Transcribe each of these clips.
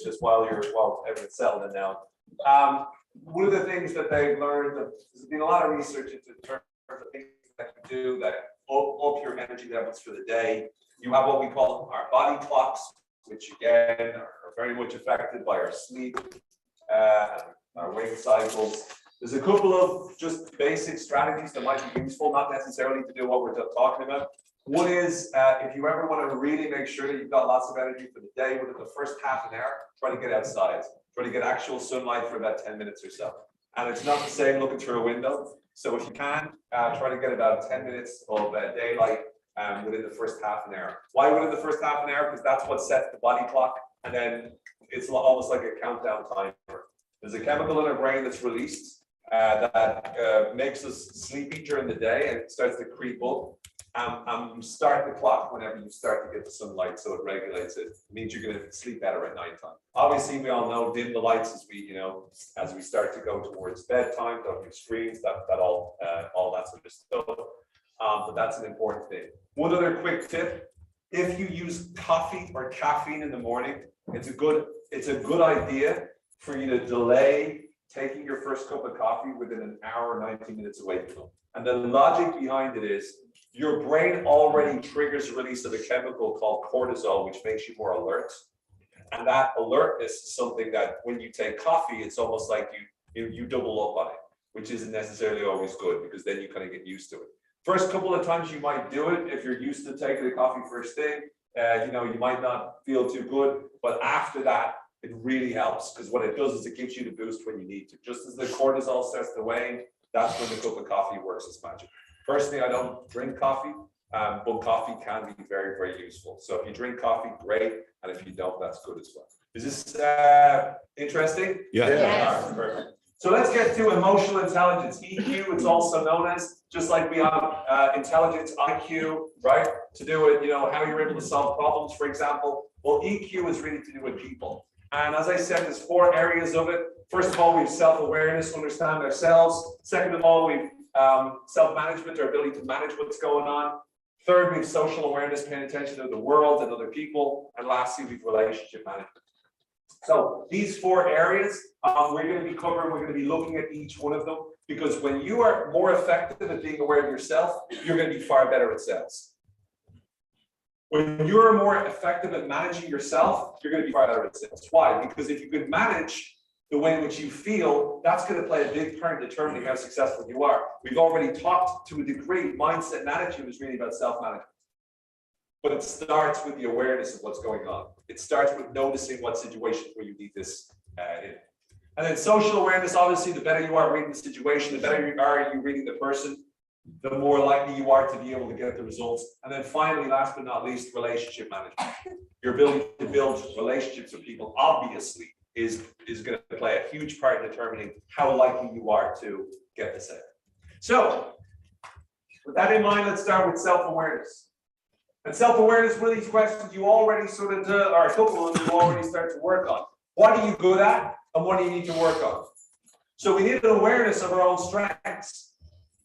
just while everyone's settling down. One of the things that they've learned, there's been a lot of research into terms of things that you do that up your energy levels for the day. You have what we call our body clocks, which again are very much affected by our sleep, our wake cycles. There's a couple of just basic strategies that might be useful, not necessarily to do what we're talking about. One is if you ever want to really make sure that you've got lots of energy for the day, within the first half an hour, try to get outside. Try to get actual sunlight for about 10 minutes or so. And it's not the same looking through a window. So if you can, try to get about 10 minutes of daylight within the first half an hour. Why within the first half an hour? Because that's what sets the body clock. And then it's almost like a countdown timer. There's a chemical in our brain that's released that makes us sleepy during the day, and it starts to creep up. You start the clock whenever you start to get the sunlight, so it regulates it. It means you're going to sleep better at nighttime. Obviously, we all know dim the lights as we start to go towards bedtime. Don't use screens, all that sort of stuff. But that's an important thing. One other quick tip: if you use coffee or caffeine in the morning, it's a good idea for you to delay taking your first cup of coffee within an hour, 90 minutes away from them. And the logic behind it is your brain already triggers the release of a chemical called cortisol, which makes you more alert. And that alertness is something that when you take coffee, it's almost like you double up on it, which isn't necessarily always good, because then you kind of get used to it. First couple of times you might do it if you're used to taking the coffee first thing. You might not feel too good, but after that, it really helps, because what it does is it gives you the boost when you need to. Just as the cortisol starts to wane, that's when the cup of coffee works its magic. Personally, I don't drink coffee, but coffee can be very, very useful. So if you drink coffee, great. And if you don't, that's good as well. Is this interesting? Yeah. Yes. All right, perfect. So let's get to emotional intelligence. EQ, it's also known as, just like we have intelligence, IQ, right? To do with, how you're able to solve problems, for example. Well, EQ is really to do with people. And as I said, there's 4 areas of it. First of all, we have self-awareness, understand ourselves. Second of all, we've self-management, our ability to manage what's going on. Third, we have social awareness, paying attention to the world and other people. And lastly, we have relationship management. So these 4 areas, we're going to be covering, we're going to be looking at each one of them, because when you are more effective at being aware of yourself, you're going to be far better at sales. When you're more effective at managing yourself, you're going to be far better at sales. Why? Because if you can manage the way in which you feel, that's going to play a big part in determining how successful you are. We've already talked to a degree, mindset and attitude is really about self-management. But it starts with the awareness of what's going on. It starts with noticing what situations where you need this in. And then social awareness, obviously, the better you are reading the situation, the better you are reading the person, the more likely you are to be able to get the results. And then finally, last but not least, relationship management. Your ability to build relationships with people, obviously, is going to play a huge part in determining how likely you are to get the sale. So, with that in mind, let's start with self-awareness. And self-awareness, one of these questions you already sort of, or a couple of them you already start to work on. What are you good at, and what do you need to work on? So we need an awareness of our own strengths.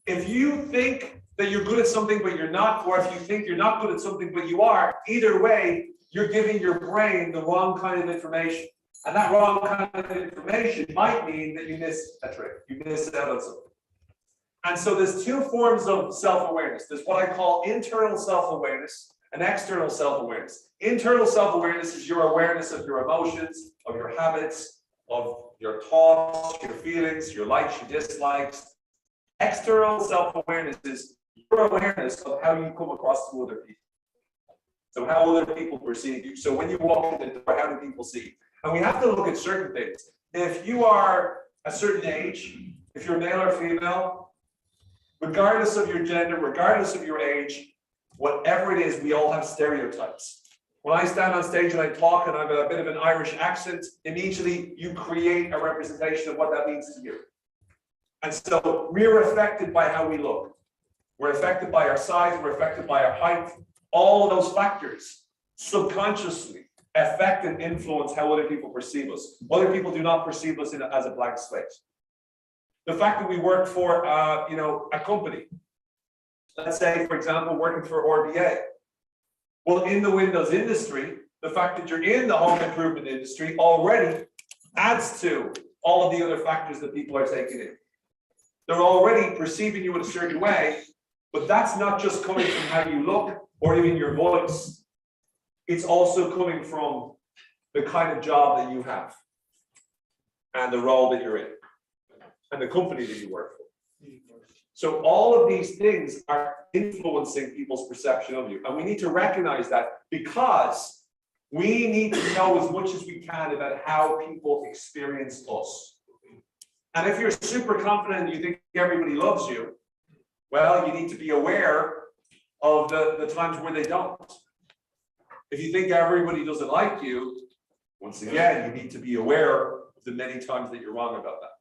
If you think that you're good at something but you're not, or if you think you're not good at something but you are, either way, you're giving your brain the wrong kind of information. And that wrong kind of information might mean that you miss a trick, you miss out on something. And so there's 2 forms of self-awareness. There's what I call internal self-awareness and external self-awareness. Internal self-awareness is your awareness of your emotions, of your habits, of your thoughts, your feelings, your likes, your dislikes. External self-awareness is your awareness of how you come across to other people. So how other people perceive you. So when you walk in the door, how do people see you? And we have to look at certain things. If you are a certain age, if you're male or female, regardless of your gender, regardless of your age, whatever it is, we all have stereotypes. When I stand on stage and I talk and I have a bit of an Irish accent, immediately you create a representation of what that means to you. And so we're affected by how we look. We're affected by our size, we're affected by our height. All of those factors subconsciously affect and influence how other people perceive us. Other people do not perceive us as a blank slate. The fact that we work for a company, let's say, for example, working for RBA. Well, in the Windows industry, the fact that you're in the home improvement industry already adds to all of the other factors that people are taking in. They're already perceiving you in a certain way, but that's not just coming from how you look or even your voice. It's also coming from the kind of job that you have and the role that you're in and the company that you work for. So all of these things are influencing people's perception of you. And we need to recognize that, because we need to know as much as we can about how people experience us. And if you're super confident and you think everybody loves you, well, you need to be aware of the times where they don't. If you think everybody doesn't like you, once again, you need to be aware of the many times that you're wrong about that.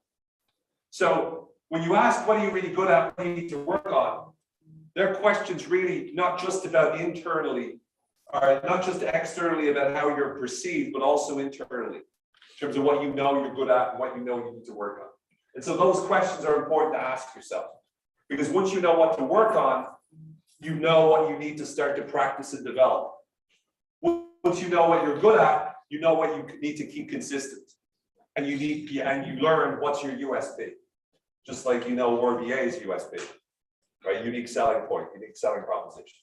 So when you ask, what are you really good at, what do you need to work on, they're questions really not just about internally, or not just externally about how you're perceived, but also internally, in terms of what you know you're good at and what you know you need to work on. And so those questions are important to ask yourself, because once you know what to work on, you know what you need to start to practice and develop. Once you know what you're good at, you know what you need to keep consistent, and you learn what's your USP. Just like you know RVA's USP, right? Unique selling point, unique selling proposition,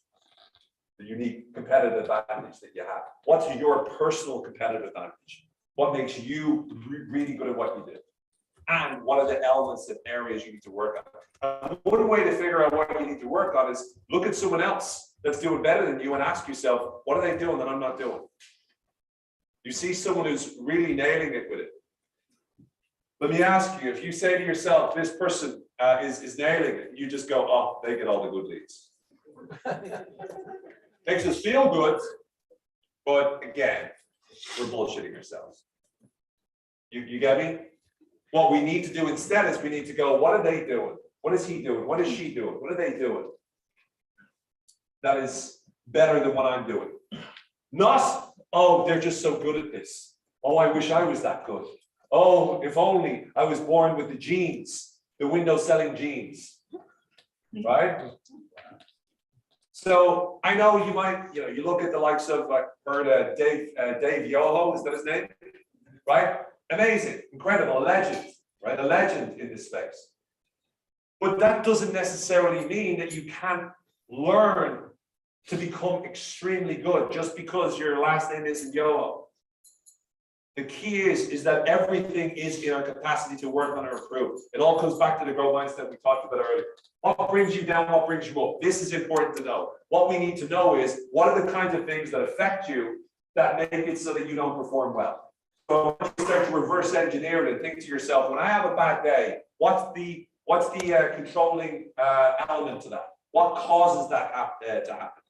the unique competitive advantage that you have. What's your personal competitive advantage? What makes you really good at what you do? And what are the elements and areas you need to work on? One way to figure out what you need to work on is look at someone else that's doing better than you and ask yourself, what are they doing that I'm not doing? You see someone who's really nailing it with it. Let me ask you, if you say to yourself, this person is nailing it, you just go, oh, they get all the good leads. Makes us feel good, but again, we're bullshitting ourselves. You get me? What we need to do instead is we need to go, what are they doing? What is he doing? What is she doing? What are they doing that is better than what I'm doing? Not, oh, they're just so good at this. Oh, I wish I was that good. Oh, if only I was born with the genes, the window selling genes, right? So I know you might, you look at the likes of, I heard Dave Yoho, is that his name? Right? Amazing, incredible, a legend, right? A legend in this space. But that doesn't necessarily mean that you can't learn to become extremely good just because your last name isn't Yoho. The key is that everything is in our capacity to work on or improve. It all comes back to the growth mindset we talked about earlier. What brings you down, what brings you up? This is important to know. What we need to know is, what are the kinds of things that affect you that make it so that you don't perform well? So once you start to reverse engineer it and think to yourself, when I have a bad day, what's the controlling element to that? What causes that to happen?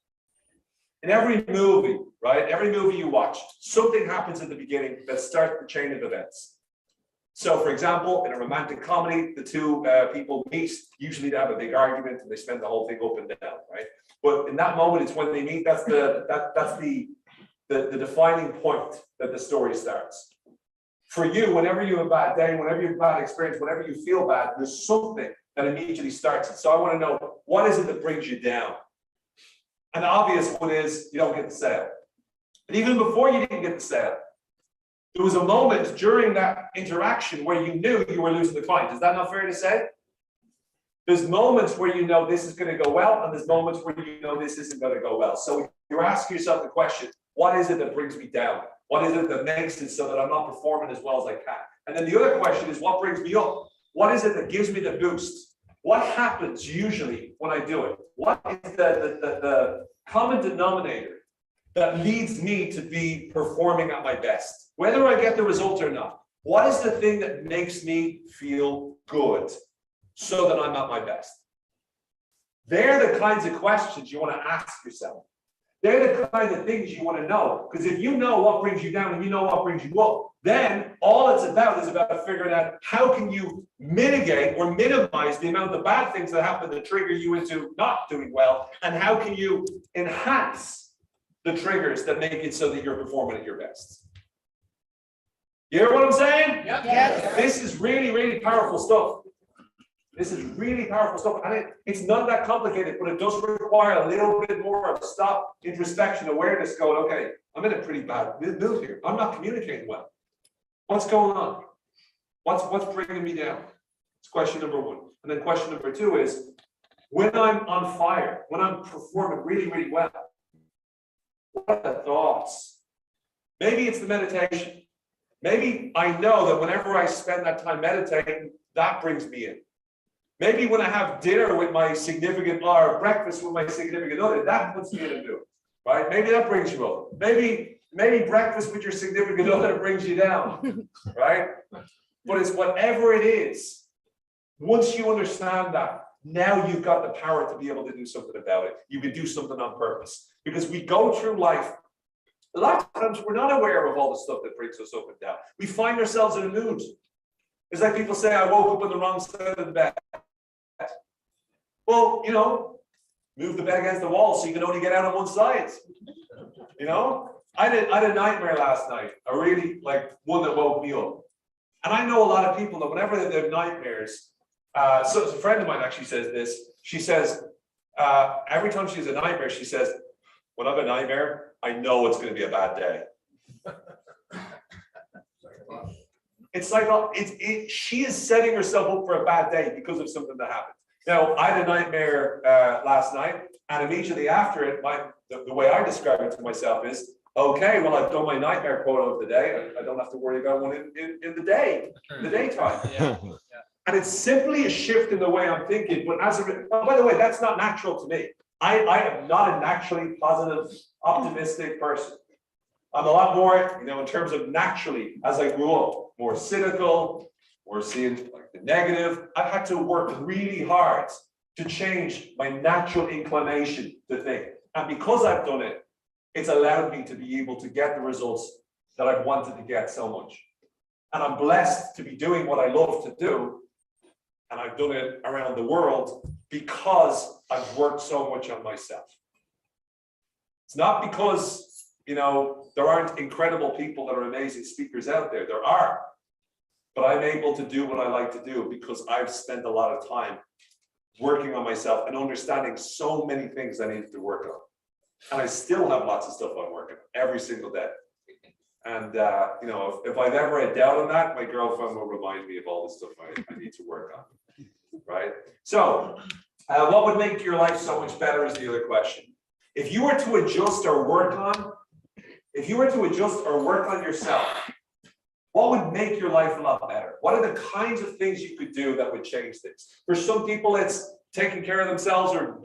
In every movie, right? Every movie you watch, something happens at the beginning that starts the chain of events. So, for example, in a romantic comedy, the two people meet. Usually, they have a big argument and they spend the whole thing up and down, right? But in that moment, it's when they meet. That's the defining point that the story starts. For you, whenever you have a bad day, whenever you have a bad experience, whenever you feel bad, there's something that immediately starts it. So, I want to know, what is it that brings you down? An obvious one is you don't get the sale. And even before you didn't get the sale, there was a moment during that interaction where you knew you were losing the client. Is that not fair to say? There's moments where you know this is going to go well, and there's moments where you know this isn't going to go well. So you're asking yourself the question, what is it that brings me down? What is it that makes it so that I'm not performing as well as I can? And then the other question is, what brings me up? What is it that gives me the boost? What happens usually when I do it? What is the common denominator that leads me to be performing at my best? Whether I get the result or not, what is the thing that makes me feel good so that I'm at my best? They're the kinds of questions you want to ask yourself. They're the kind of things you want to know. Because if you know what brings you down and you know what brings you up, then all it's about is about figuring out how can you mitigate or minimize the amount of bad things that happen to trigger you into not doing well, and how can you enhance the triggers that make it so that you're performing at your best. You hear what I'm saying? Yep. Yes. This is really, really powerful stuff. This is really powerful stuff, and it's not that complicated, but it does require a little bit more of stop, introspection, awareness, going, okay, I'm in a pretty bad mood here. I'm not communicating well. What's going on? What's bringing me down? It's question number one. And then question number two is, when I'm on fire, when I'm performing really, really well, what are the thoughts? Maybe it's the meditation. Maybe I know that whenever I spend that time meditating, that brings me in. Maybe when I have dinner with my significant or breakfast with my significant other, that puts me in a mood, right? Maybe that brings you up. Maybe breakfast with your significant other brings you down, right? But it's whatever it is. Once you understand that, now you've got the power to be able to do something about it. You can do something on purpose. Because we go through life, a lot of times we're not aware of all the stuff that brings us up and down. We find ourselves in a mood. It's like people say, I woke up on the wrong side of the bed. Well, you know, move the bed against the wall so you can only get out on one side. You know, I had a nightmare last night, a really one that woke me up. And I know a lot of people that whenever they have nightmares, so a friend of mine actually says this. She says, every time she has a nightmare, she says, when I have a nightmare, I know it's going to be a bad day. It's like she is setting herself up for a bad day because of something that happened. Now, I had a nightmare last night, and immediately after it, the way I describe it to myself is, okay, well, I've done my nightmare quota of the day. I don't have to worry about one in the daytime. Yeah. And it's simply a shift in the way I'm thinking. But by the way, that's not natural to me. I am not a naturally positive, optimistic person. I'm a lot more, in terms of naturally, as I grew up, more cynical, more seeing the negative. I've had to work really hard to change my natural inclination to think. And because I've done it, it's allowed me to be able to get the results that I've wanted to get so much. And I'm blessed to be doing what I love to do. And I've done it around the world because I've worked so much on myself. It's not because, there aren't incredible people that are amazing speakers out there. There are. But I'm able to do what I like to do because I've spent a lot of time working on myself and understanding so many things I needed to work on. And I still have lots of stuff I'm working on every single day. And, if I've ever had doubt on that, my girlfriend will remind me of all the stuff I need to work on, right? So what would make your life so much better is the other question. If you were to adjust or work on yourself, what would make your life a lot better? What are the kinds of things you could do that would change things? For some people, it's taking care of themselves or,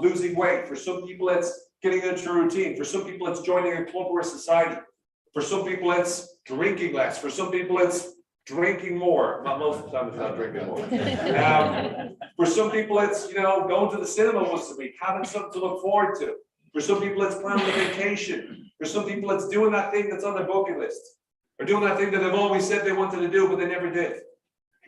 losing weight. For some people, it's getting into a routine. For some people, it's joining a club or a society. For some people, it's drinking less. For some people, it's drinking more. Not most of the time, it's not drinking more. For some people, it's, going to the cinema once a week, having something to look forward to. For some people, it's planning a vacation. For some people, it's doing that thing that's on their bucket list. Or doing that thing that they've always said they wanted to do, but they never did.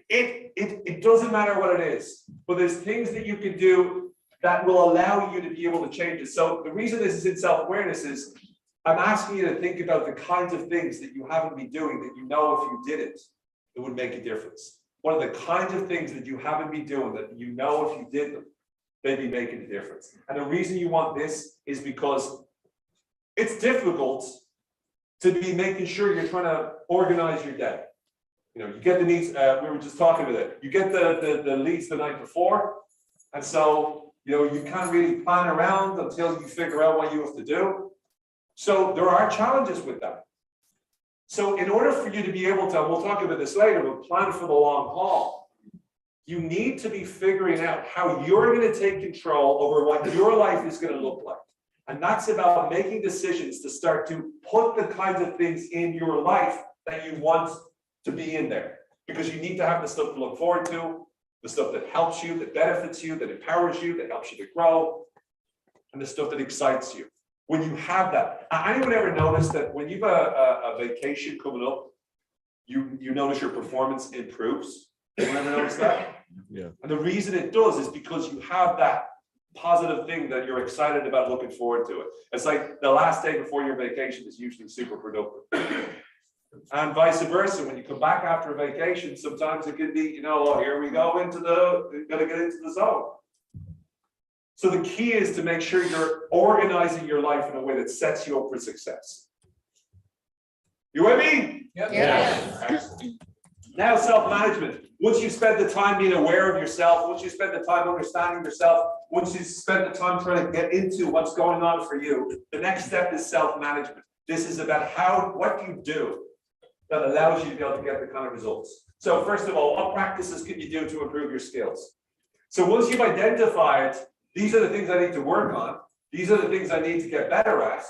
It doesn't matter what it is, but there's things that you can do that will allow you to be able to change it. So the reason this is in self-awareness is I'm asking you to think about the kinds of things that you haven't been doing that if you did it, it would make a difference. What are the kinds of things that you haven't been doing that if you did them, they'd be making a difference? And the reason you want this is because it's difficult to be making sure you're trying to organize your day. You get the needs, we were just talking about it. You get the leads the night before. And so, you can't really plan around until you figure out what you have to do. So there are challenges with that. So in order for you to be able to, we'll talk about this later, but plan for the long haul, you need to be figuring out how you're going to take control over what your life is going to look like. And that's about making decisions to start to put the kinds of things in your life that you want to be in there. Because you need to have the stuff to look forward to, the stuff that helps you, that benefits you, that empowers you, that helps you to grow, and the stuff that excites you. When you have that, anyone ever notice that when you've a vacation coming up, you notice your performance improves? Anyone ever notice that? Yeah. And the reason it does is because you have that positive thing that you're excited about, looking forward to it. It's like the last day before your vacation is usually super productive. And vice versa, when you come back after a vacation, sometimes it can be, oh, here we go gotta get into the zone. So the key is to make sure you're organizing your life in a way that sets you up for success. You with me? Yep. Yeah. Excellent. Now self-management. Once you spend the time being aware of yourself, once you spend the time understanding yourself, once you spend the time trying to get into what's going on for you, the next step is self-management. This is about what you do that allows you to be able to get the kind of results. So first of all, what practices can you do to improve your skills? So once you've identified, these are the things I need to work on, these are the things I need to get better at,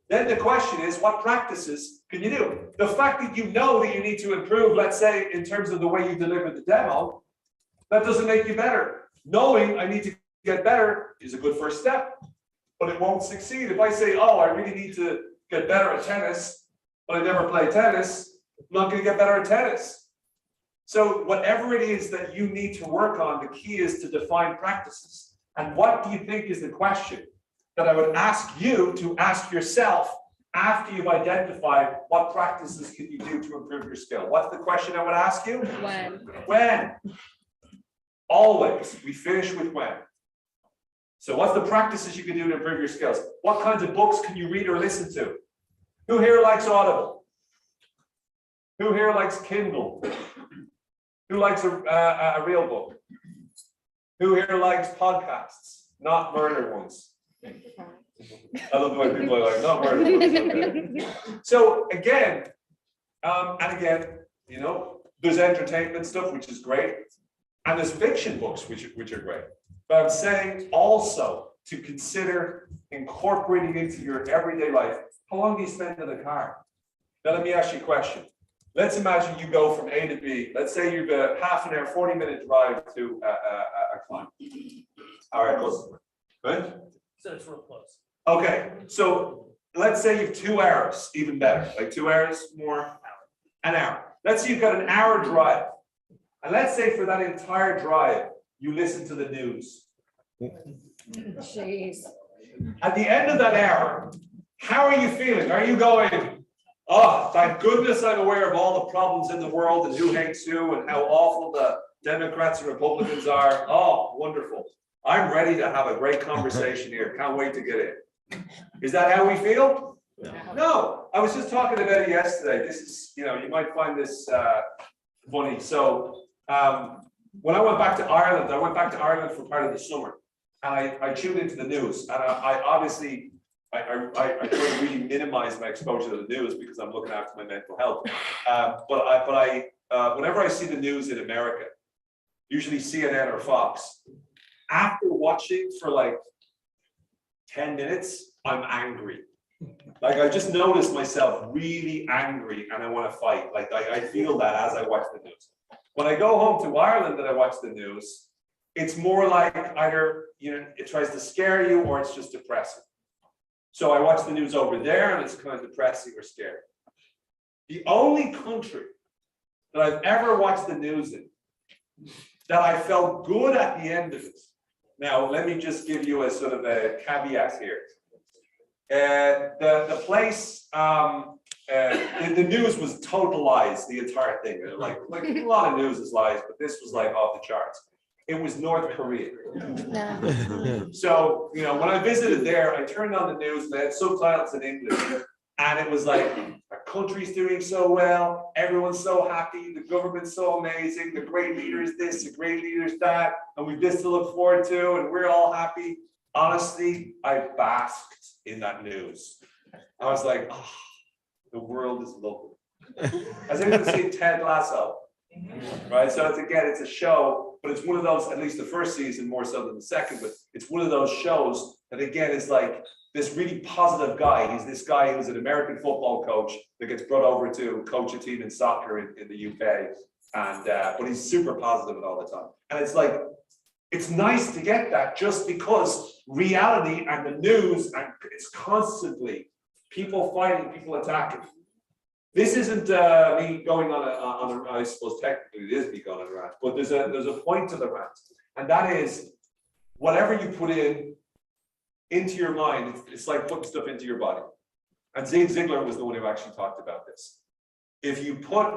then the question is, what practices can you do? The fact that you know that you need to improve, let's say, in terms of the way you deliver the demo, that doesn't make you better. Knowing I need to get better is a good first step, but it won't succeed. If I say, oh, I really need to get better at tennis, but I never play tennis, I'm not going to get better at tennis. So whatever it is that you need to work on, the key is to define practices. And what do you think is the question that I would ask you to ask yourself after you've identified what practices can you do to improve your skill? What's the question I would ask you? When? When? Always. We finish with when. So what's the practices you can do to improve your skills? What kinds of books can you read or listen to? Who here likes Audible? Who here likes Kindle? Who likes a real book? Who here likes podcasts, not murder ones? I love the way people are like, not murder ones. Okay. So again, and again, you know, there's entertainment stuff, which is great. And there's fiction books, which are great. But I'm saying also to consider incorporating into your everyday life. How long do you spend in the car? Now, let me ask you a question. Let's imagine you go from A to B. Let's say you've a half an hour, 40-minute drive to a client. All right, close. Right? So it's real close. Okay, so let's say you've 2 hours, even better. Like 2 hours more, an hour. Let's say you've got an hour drive. And let's say for that entire drive, you listen to the news. Jeez. At the end of that hour, how are you feeling? Are you going, oh, thank goodness I'm aware of all the problems in the world and who hates who and how awful the Democrats and Republicans are. Oh, wonderful. I'm ready to have a great conversation here. Can't wait to get in. Is that how we feel? No. I was just talking about it yesterday. This is, you know, you might find this funny. So when I went back to Ireland, for part of the summer. And I tuned into the news. And I obviously, I try to really minimize my exposure to the news because I'm looking after my mental health. But whenever I see the news in America, usually CNN or Fox, after watching for like 10 minutes, I'm angry. Like I just noticed myself really angry and I want to fight. Like I feel that as I watch the news. When I go home to Ireland and I watch the news, it's more like either, you know, it tries to scare you or it's just depressing. So I watch the news over there and it's kind of depressing or scary. The only country that I've ever watched the news in that I felt good at the end of it. Now, let me just give you a sort of a caveat here. The place, the news was total lies, the entire thing. Like a lot of news is lies, but this was like off the charts. It was North Korea. So, you know, when I visited there, I turned on the news and they had subtitles in English. And it was like, our country's doing so well, everyone's so happy, the government's so amazing, the great leaders this, the great leaders that, and we've this to look forward to, and we're all happy. Honestly, I basked in that news. I was like, oh, the world is lovely. Has anyone seen Ted Lasso? Right, so it's a show, but it's one of those, at least the first season more so than the second, but it's one of those shows that again is like this really positive guy. He's this guy who's an American football coach that gets brought over to coach a team in soccer in the UK, and but he's super positive all the time. And it's like, it's nice to get that just because reality and the news, and it's constantly people fighting, people attacking. This isn't me going on a, I suppose technically it is me going on a rant, but there's a point to the rant, and that is whatever you put into your mind, it's like putting stuff into your body. And Zig Ziglar was the one who actually talked about this. If you put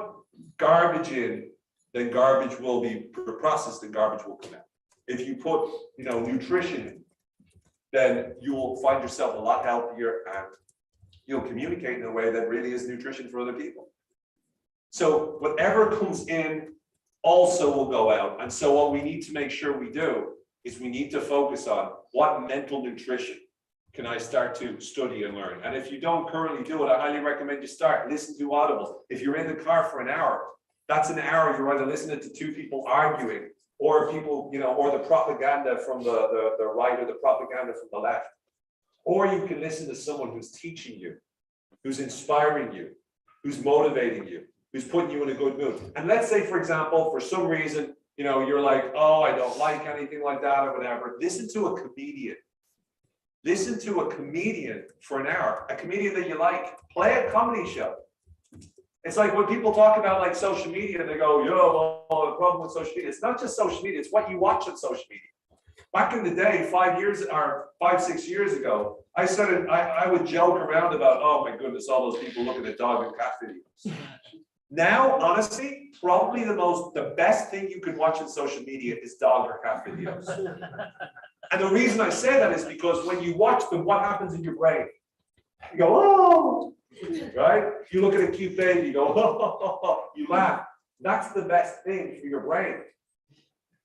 garbage in, then garbage will be processed and garbage will come out. If you put, you know, nutrition in, then you will find yourself a lot healthier and you'll communicate in a way that really is nutrition for other people. So whatever comes in also will go out. And so what we need to make sure we do is we need to focus on what mental nutrition can I start to study and learn. And if you don't currently do it, I highly recommend you start. Listen to audibles. If you're in the car for an hour, that's an hour you're either listening to two people arguing, or people, or the propaganda from the right or the propaganda from the left. Or you can listen to someone who's teaching you, who's inspiring you, who's motivating you, who's putting you in a good mood. And let's say, for example, for some reason, you're like, oh, I don't like anything like that or whatever. Listen to a comedian. Listen to a comedian for an hour, a comedian that you like. Play a comedy show. It's like when people talk about like social media, they go, well, the problem with social media. It's not just social media, it's what you watch on social media. Back in the day, 5-6 years ago, I would joke around about, oh my goodness, all those people looking at dog and cat videos. Now, honestly, probably the best thing you can watch on social media is dog or cat videos. And the reason I say that is because when you watch them, what happens in your brain? You go, oh, right? You look at a cute baby, you go, oh, you laugh. That's the best thing for your brain.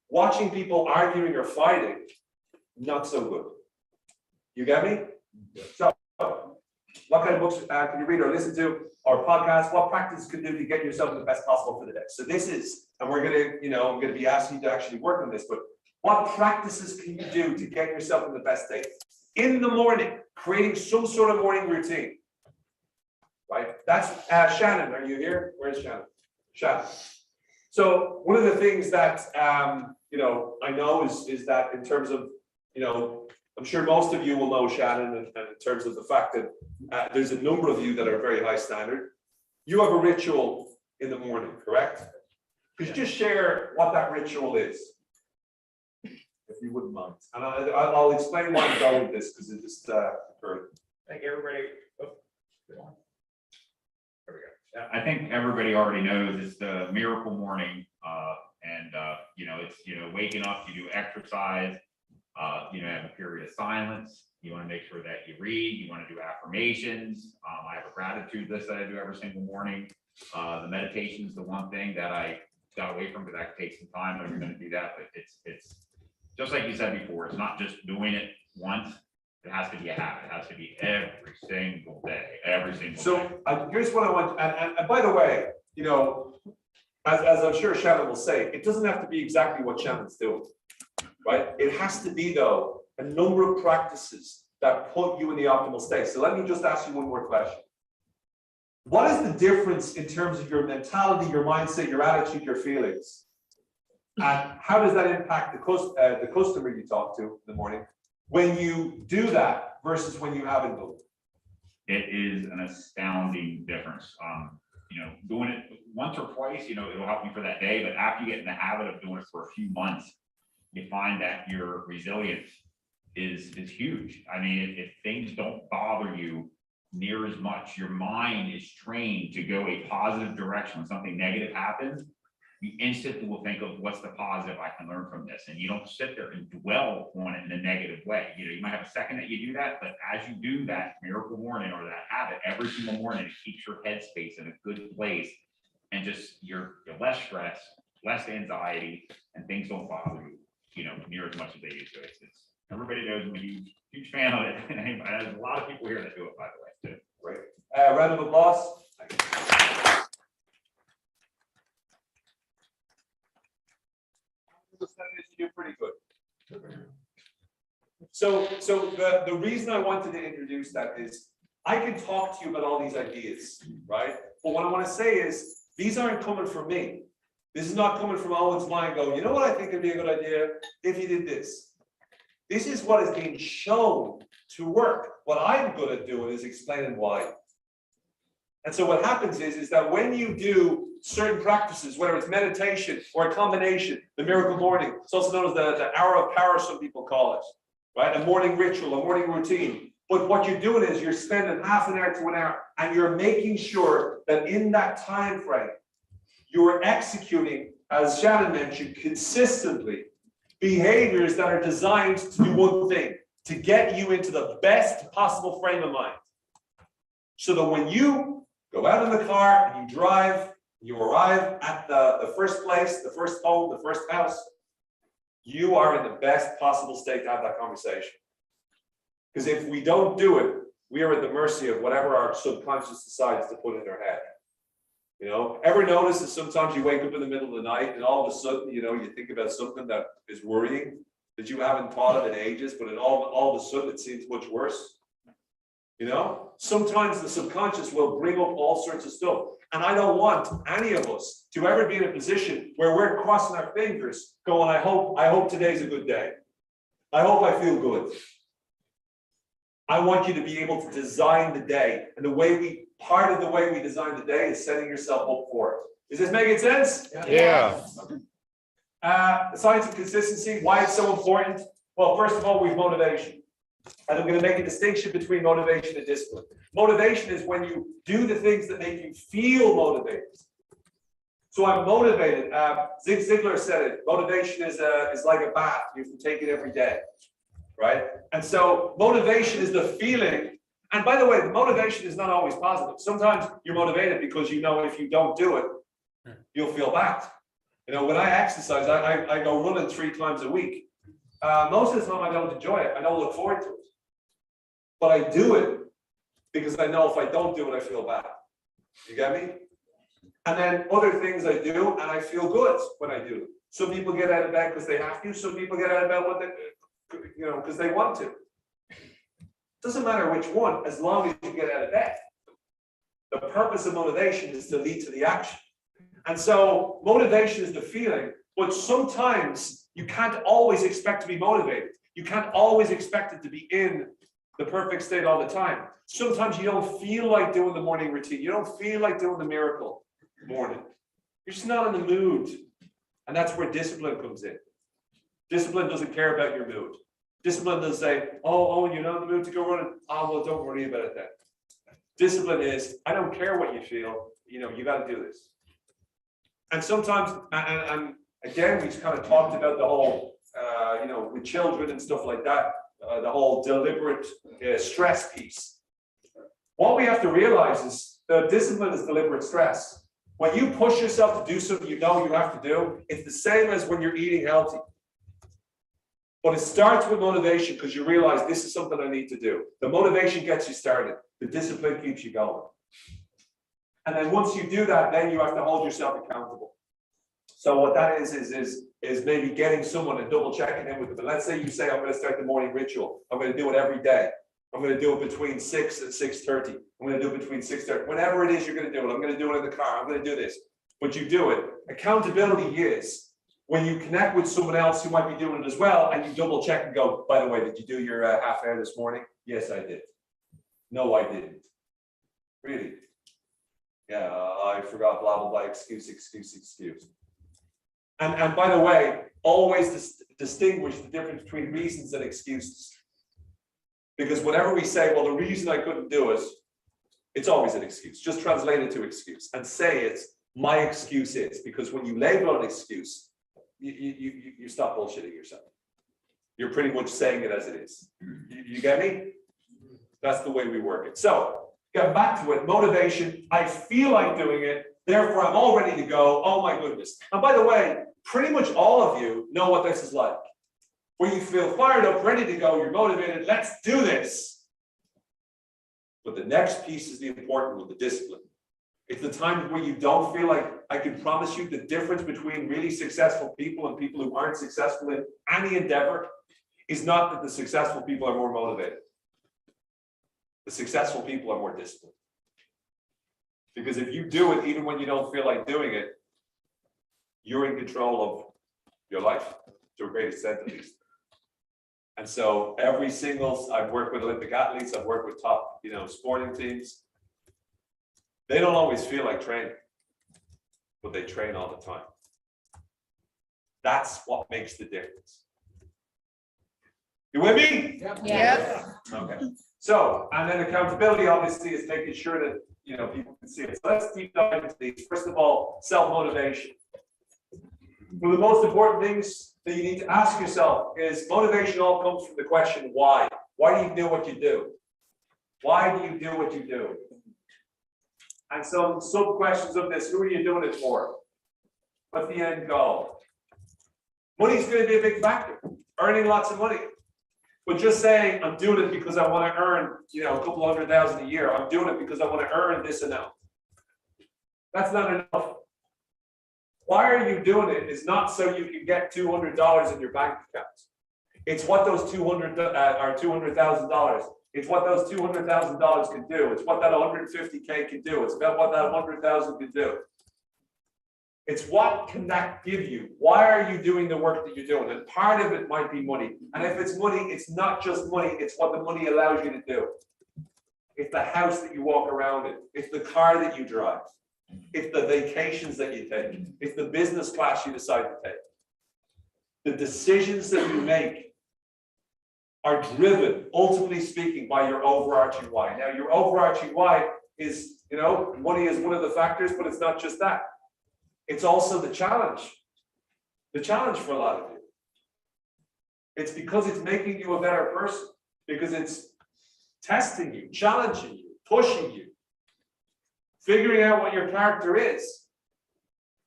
Watching people arguing or fighting, not so good. You get me? So, what kind of books can you read or listen to, or podcasts? What practice can you do to get yourself the best possible for the day? So this is, and we're gonna, I'm gonna be asking you to actually work on this, but what practices can you do to get yourself in the best state? In the morning, creating some sort of morning routine, right? That's Shannon. Are you here? Where's Shannon? Shannon. So one of the things that I know is that in terms of I'm sure most of you will know Shannon, and in terms of the fact that there's a number of you that are very high standard. You have a ritual in the morning, correct? Could you just share what that ritual is? If you wouldn't mind. And I'll explain why I'm going with this, because it just occurred. Thank you, everybody. Oh, there we go. I think everybody already knows it's the miracle morning, and it's waking up, you do exercise, have a period of silence. You want to make sure that you read. You want to do affirmations. I have a gratitude list that I do every single morning. The meditation is the one thing that I got away from, because that takes some time. I'm going to do that, but it's just like you said before. It's not just doing it once. It has to be a habit. It has to be every single day, So here's what I want, and by the way, as I'm sure Shannon will say, it doesn't have to be exactly what Shannon's doing, right? It has to be, though, a number of practices that put you in the optimal state. So let me just ask you one more question. What is the difference in terms of your mentality, your mindset, your attitude, your feelings? And how does that impact the customer you talk to in the morning when you do that versus when you haven't done it? It is an astounding difference. Doing it once or twice, it'll help you for that day. But after you get in the habit of doing it for a few months, you find that your resilience is huge. I mean, if things don't bother you near as much, your mind is trained to go a positive direction. When something negative happens, you instantly will think of what's the positive I can learn from this. And you don't sit there and dwell on it in a negative way. You might have a second that you do that, but as you do that miracle morning or that habit every single morning, it keeps your headspace in a good place, and just you're less stressed, less anxiety, and things don't bother you, near as much as they used to. It's everybody knows I'm a huge fan of it. And there's a lot of people here that do it, by the way, too. Great. Round of applause. You do pretty good. So the reason I wanted to introduce that is I can talk to you about all these ideas, right? But what I want to say is these aren't coming from me. This is not coming from Owen's mind going, you know what I think would be a good idea if you did this. This is what is being shown to work. What I'm good at doing is explaining why. And so what happens is that when you do certain practices, whether it's meditation or a combination, the miracle morning, it's also known as the hour of power, some people call it, right? A morning ritual, a morning routine. But what you're doing is you're spending half an hour to an hour, and you're making sure that in that time frame, you're executing, as Shannon mentioned, consistently behaviors that are designed to do one thing, to get you into the best possible frame of mind. So that when you go out in the car and you drive, you arrive at the first place, the first home, the first house, you are in the best possible state to have that conversation. Because if we don't do it, we are at the mercy of whatever our subconscious decides to put in our head. You know, ever notice that sometimes you wake up in the middle of the night and all of a sudden, you know, you think about something that is worrying that you haven't thought of in ages, but all of a sudden it seems much worse. You know, sometimes the subconscious will bring up all sorts of stuff. And I don't want any of us to ever be in a position where we're crossing our fingers going, I hope today's a good day. I hope I feel good. I want you to be able to design the day. And part of the way we design the day is setting yourself up for it. Is this making sense? Yeah. The science of consistency, why it's so important? Well, first of all, we have motivation. And I'm going to make a distinction between motivation and discipline. Motivation is when you do the things that make you feel motivated. So I'm motivated. Zig Ziglar said it. Motivation is like a bath. You have to take it every day, right? And so motivation is the feeling. And by the way, the motivation is not always positive. Sometimes you're motivated because you know if you don't do it, you'll feel bad. You know, when I exercise, I go running 3 times a week. Most of the time I don't enjoy it. I don't look forward to it. But I do it because I know if I don't do it, I feel bad. You get me? And then other things I do, and I feel good when I do it. Some people get out of bed because they have to. Some people get out of bed because they want to. Doesn't matter which one, as long as you get out of bed. The purpose of motivation is to lead to the action. And so motivation is the feeling, but sometimes you can't always expect to be motivated. You can't always expect it to be in the perfect state all the time. Sometimes you don't feel like doing the morning routine. You don't feel like doing the miracle morning. You're just not in the mood. And that's where discipline comes in. Discipline doesn't care about your mood. Discipline doesn't say, oh, you're not in the mood to go running. Oh, well, don't worry about it then. Discipline is, I don't care what you feel. You know, you got to do this. And sometimes, and again, we kind of talked about the whole, with children and stuff like that, the whole deliberate stress piece. What we have to realize is that discipline is deliberate stress. When you push yourself to do something you know you have to do, it's the same as when you're eating healthy. But it starts with motivation because you realize this is something I need to do. The motivation gets you started. The discipline keeps you going. And then once you do that, then you have to hold yourself accountable. So what that is maybe getting someone and double checking in with them. And let's say you say, I'm going to start the morning ritual. I'm going to do it every day. I'm going to do it between 6 and 6:30. I'm going to do it between 6:30. Whenever it is you're going to do it, I'm going to do it in the car. I'm going to do this. But you do it. Accountability is when you connect with someone else who might be doing it as well, and you double check and go, by the way, did you do your half hour this morning? Yes, I did. No, I didn't. Really? Yeah, I forgot, blah, blah, blah, excuse. And by the way, always distinguish the difference between reasons and excuses. Because whenever we say, well, the reason I couldn't do it, it's always an excuse. Just translate it to excuse and say it's my excuse is. Because when you label an excuse, you stop bullshitting yourself. You're pretty much saying it as it is. You get me? That's the way we work it. So, get back to it, motivation, I feel like doing it, therefore I'm all ready to go, oh my goodness. And by the way, pretty much all of you know what this is like. Where you feel fired up, ready to go, you're motivated, let's do this. But the next piece is the important one, the discipline. It's the time where you don't feel like, I can promise you the difference between really successful people and people who aren't successful in any endeavor is not that the successful people are more motivated. The successful people are more disciplined. Because if you do it, even when you don't feel like doing it, you're in control of your life, to a great extent at least. And so I've worked with Olympic athletes, I've worked with top, sporting teams. They don't always feel like training, but they train all the time. That's what makes the difference. You with me? Yep. Okay. So, and then accountability obviously is making sure that people can see it. So let's deep dive into these. First of all, self-motivation. One of the most important things that you need to ask yourself is motivation all comes from the question why. Why do you do what you do? Why do you do what you do? And some sub-questions of this, who are you doing it for? What's the end goal? Money's going to be a big factor, earning lots of money. But just saying, I'm doing it because I want to earn, a couple $100,000 a year. I'm doing it because I want to earn this amount. That's not enough. Why are you doing it is not so you can get $200 in your bank account. It's what those $200,000. It's what those $200,000 can do. It's what that 150K can do. It's about what that 100,000 can do. It's what can that give you? Why are you doing the work that you're doing? And part of it might be money. And if it's money, it's not just money, it's what the money allows you to do. It's the house that you walk around in. It's the car that you drive. It's the vacations that you take. It's the business class you decide to take. The decisions that you make are driven, ultimately speaking, by your overarching why. Now, your overarching why is, money is one of the factors, but it's not just that. It's also the challenge for a lot of you. It's because it's making you a better person, because it's testing you, challenging you, pushing you, figuring out what your character is.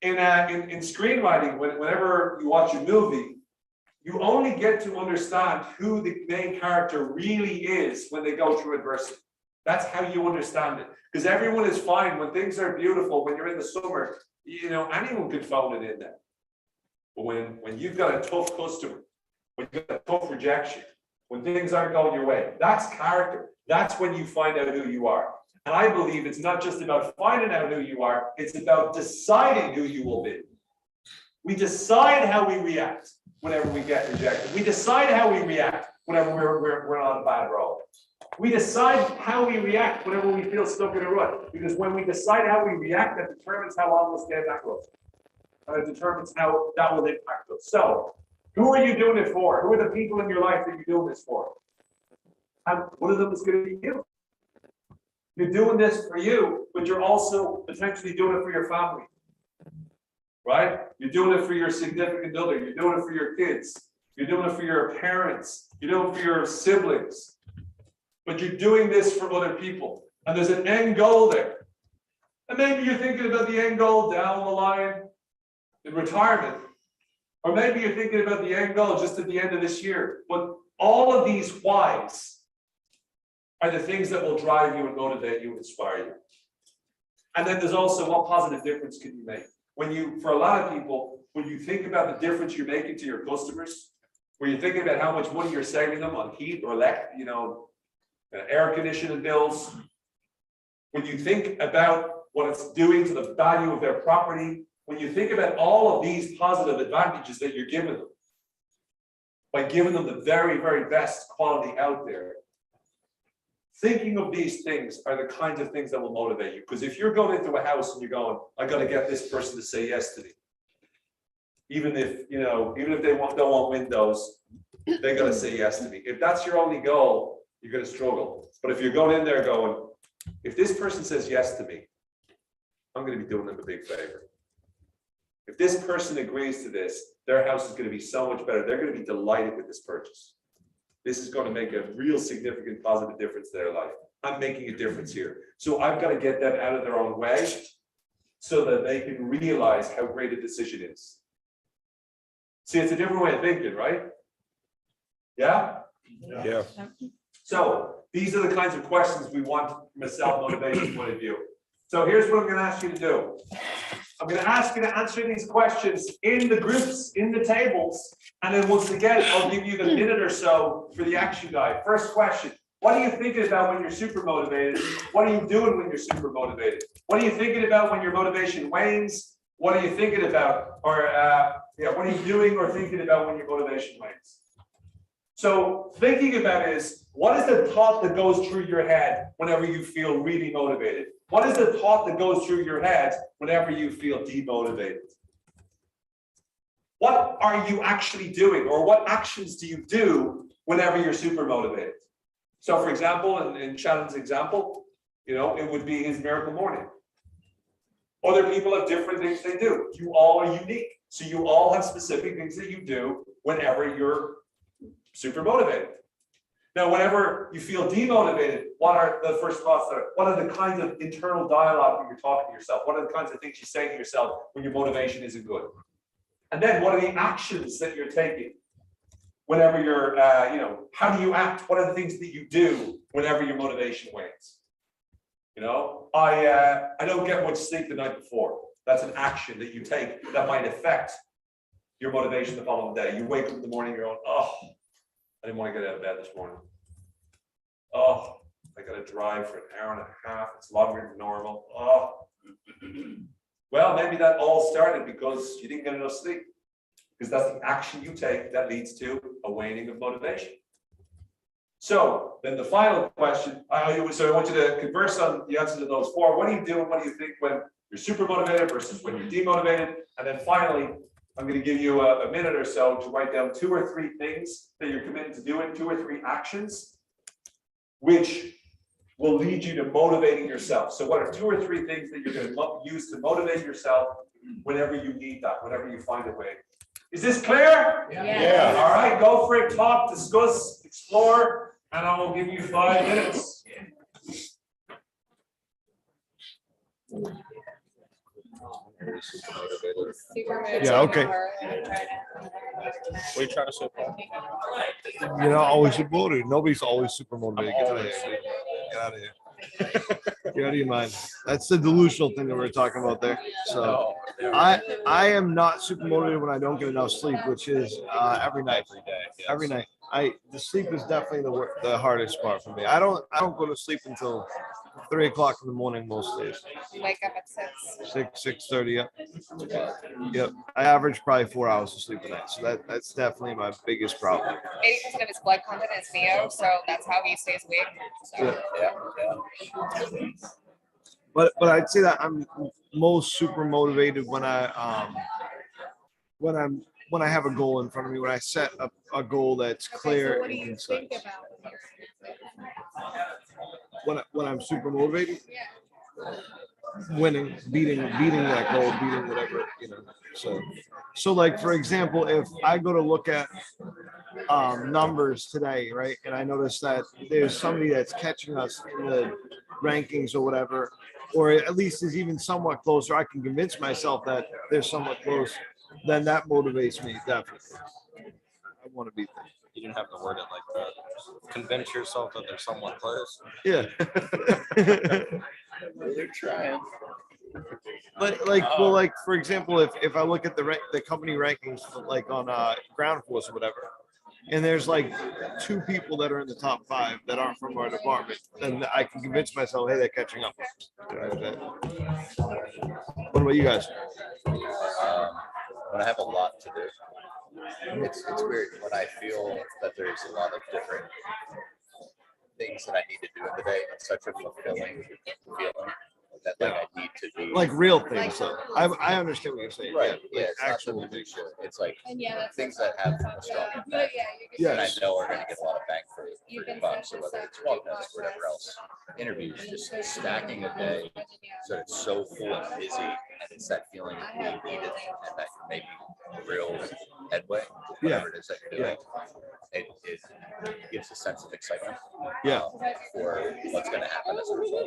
In screenwriting, whenever you watch a movie, you only get to understand who the main character really is when they go through adversity. That's how you understand it. Because everyone is fine when things are beautiful, when you're in the summer, anyone could phone it in there. But when you've got a tough customer, when you've got a tough rejection, when things aren't going your way, that's character. That's when you find out who you are. And I believe it's not just about finding out who you are, it's about deciding who you will be. We decide how we react whenever we get rejected. We decide how we react whenever we're on a bad road. We decide how we react whenever we feel stuck in a rut. Because when we decide how we react, that determines how long we'll stay in that rut. And it determines how that will impact us. So, who are you doing it for? Who are the people in your life that you're doing this for? And one of them is going to be you. You're doing this for you, but you're also potentially doing it for your family. Right? You're doing it for your significant other. You're doing it for your kids. You're doing it for your parents. You're doing it for your siblings. But you're doing this for other people. And there's an end goal there. And maybe you're thinking about the end goal down the line in retirement. Or maybe you're thinking about the end goal just at the end of this year. But all of these whys are the things that will drive you and motivate you and inspire you. And then there's also what positive difference can you make? For a lot of people, when you think about the difference you're making to your customers, when you're thinking about how much money you're saving them on heat or air conditioning bills, when you think about what it's doing to the value of their property, when you think about all of these positive advantages that you're giving them, by giving them the very, very best quality out there, thinking of these things are the kinds of things that will motivate you. Because if you're going into a house and you're going, I got to get this person to say yes to me, even if they don't want windows, they got to say yes to me. If that's your only goal, you're going to struggle. But if you're going in there going, if this person says yes to me, I'm going to be doing them a big favor. If this person agrees to this, their house is going to be so much better. They're going to be delighted with this purchase. This is going to make a real significant positive difference to their life. I'm making a difference here. So I've got to get them out of their own way so that they can realize how great a decision is. See, it's a different way of thinking, right? Yeah? Yeah. So these are the kinds of questions we want from a self-motivation point of view. So here's what I'm going to ask you to do. I'm going to ask you to answer these questions in the groups, in the tables. And then once again, I'll give you the minute or so for the action guide. First question, what are you thinking about when you're super motivated? What are you doing when you're super motivated? What are you thinking about when your motivation wanes? What are you thinking about? Or what are you doing or thinking about when your motivation wanes? So thinking about is, what is the thought that goes through your head whenever you feel really motivated? What is the thought that goes through your head whenever you feel demotivated? What are you actually doing, or what actions do you do whenever you're super motivated? So for example, in Shannon's example, it would be his miracle morning. Other people have different things they do. You all are unique. So you all have specific things that you do whenever you're super motivated. Now, whenever you feel demotivated, what are the first thoughts that are, what are the kinds of internal dialogue that you're talking to yourself? What are the kinds of things you say to yourself when your motivation isn't good? And then what are the actions that you're taking whenever you're, how do you act? What are the things that you do whenever your motivation wanes? I don't get much sleep the night before. That's an action that you take that might affect your motivation the following day. You wake up in the morning, you're going, oh, I didn't want to get out of bed this morning. Oh, I got to drive for an hour and a half. It's longer than normal. Oh, well, maybe that all started because you didn't get enough sleep. Because that's the action you take that leads to a waning of motivation. So then the final question, I want you to converse on the answer to those four. What do you do and what do you think when you're super motivated versus when you're demotivated? And then finally, I'm going to give you a minute or so to write down 2 or 3 things that you're committed to doing, 2 or 3 actions, which will lead you to motivating yourself. So what are 2 or 3 things that you're going to use to motivate yourself whenever you need that, whenever you find a way? Is this clear? Yeah. All right, go for it. Talk, discuss, explore, and I will give you 5 minutes. Yeah, okay. What are you trying to say, Paul? You're not always super motivated. Nobody's always super motivated. Get out of here. Get out of here. Get out of your mind. That's the delusional thing that we were talking about there. So I am not super motivated when I don't get enough sleep, which is every night. Every day. The sleep is definitely the hardest part for me. I don't go to sleep until 3 o'clock in the morning most days. Wake up at 6. 6:30. Yep. I average probably 4 hours of sleep a night. So that's definitely my biggest problem. 80% of his blood content is Neo, so that's how he stays awake. So. Yeah. But I'd say that I'm most super motivated when I have a goal in front of me, when I set a goal that's clear So what do and you concise. think about When I'm super motivated, Yeah. winning, beating that goal, beating whatever, So like, for example, if I go to look at numbers today, right, and I notice that there's somebody that's catching us in the rankings or whatever, or at least is even somewhat closer, I can convince myself that they're somewhat close, then that motivates me, definitely. I want to beat them. You didn't have to word it like that. Convince yourself that they're somewhat close. Yeah. They're trying. But for example, if I look at the company rankings, like on Ground Force or whatever, and there's like 2 people that are in the top 5 that aren't from our department, then I can convince myself, hey, they're catching up. What about you guys? When I have a lot to do, it's weird when I feel that there's a lot of different things that I need to do in the day. It's such a fulfilling feeling that I need to do like real things. So I understand what you're saying. right. Yeah, It's actual not the things. minutia. It's like that's things that have a strong impact. And I know are going to get a lot of bang for your buck. So whether it's wellness or whatever else, interviews, just stacking a day so that it's so full and busy, and it's that feeling of being needed and that you're making real headway, whatever it is that you're doing. It gives a sense of excitement for what's going to happen as a result.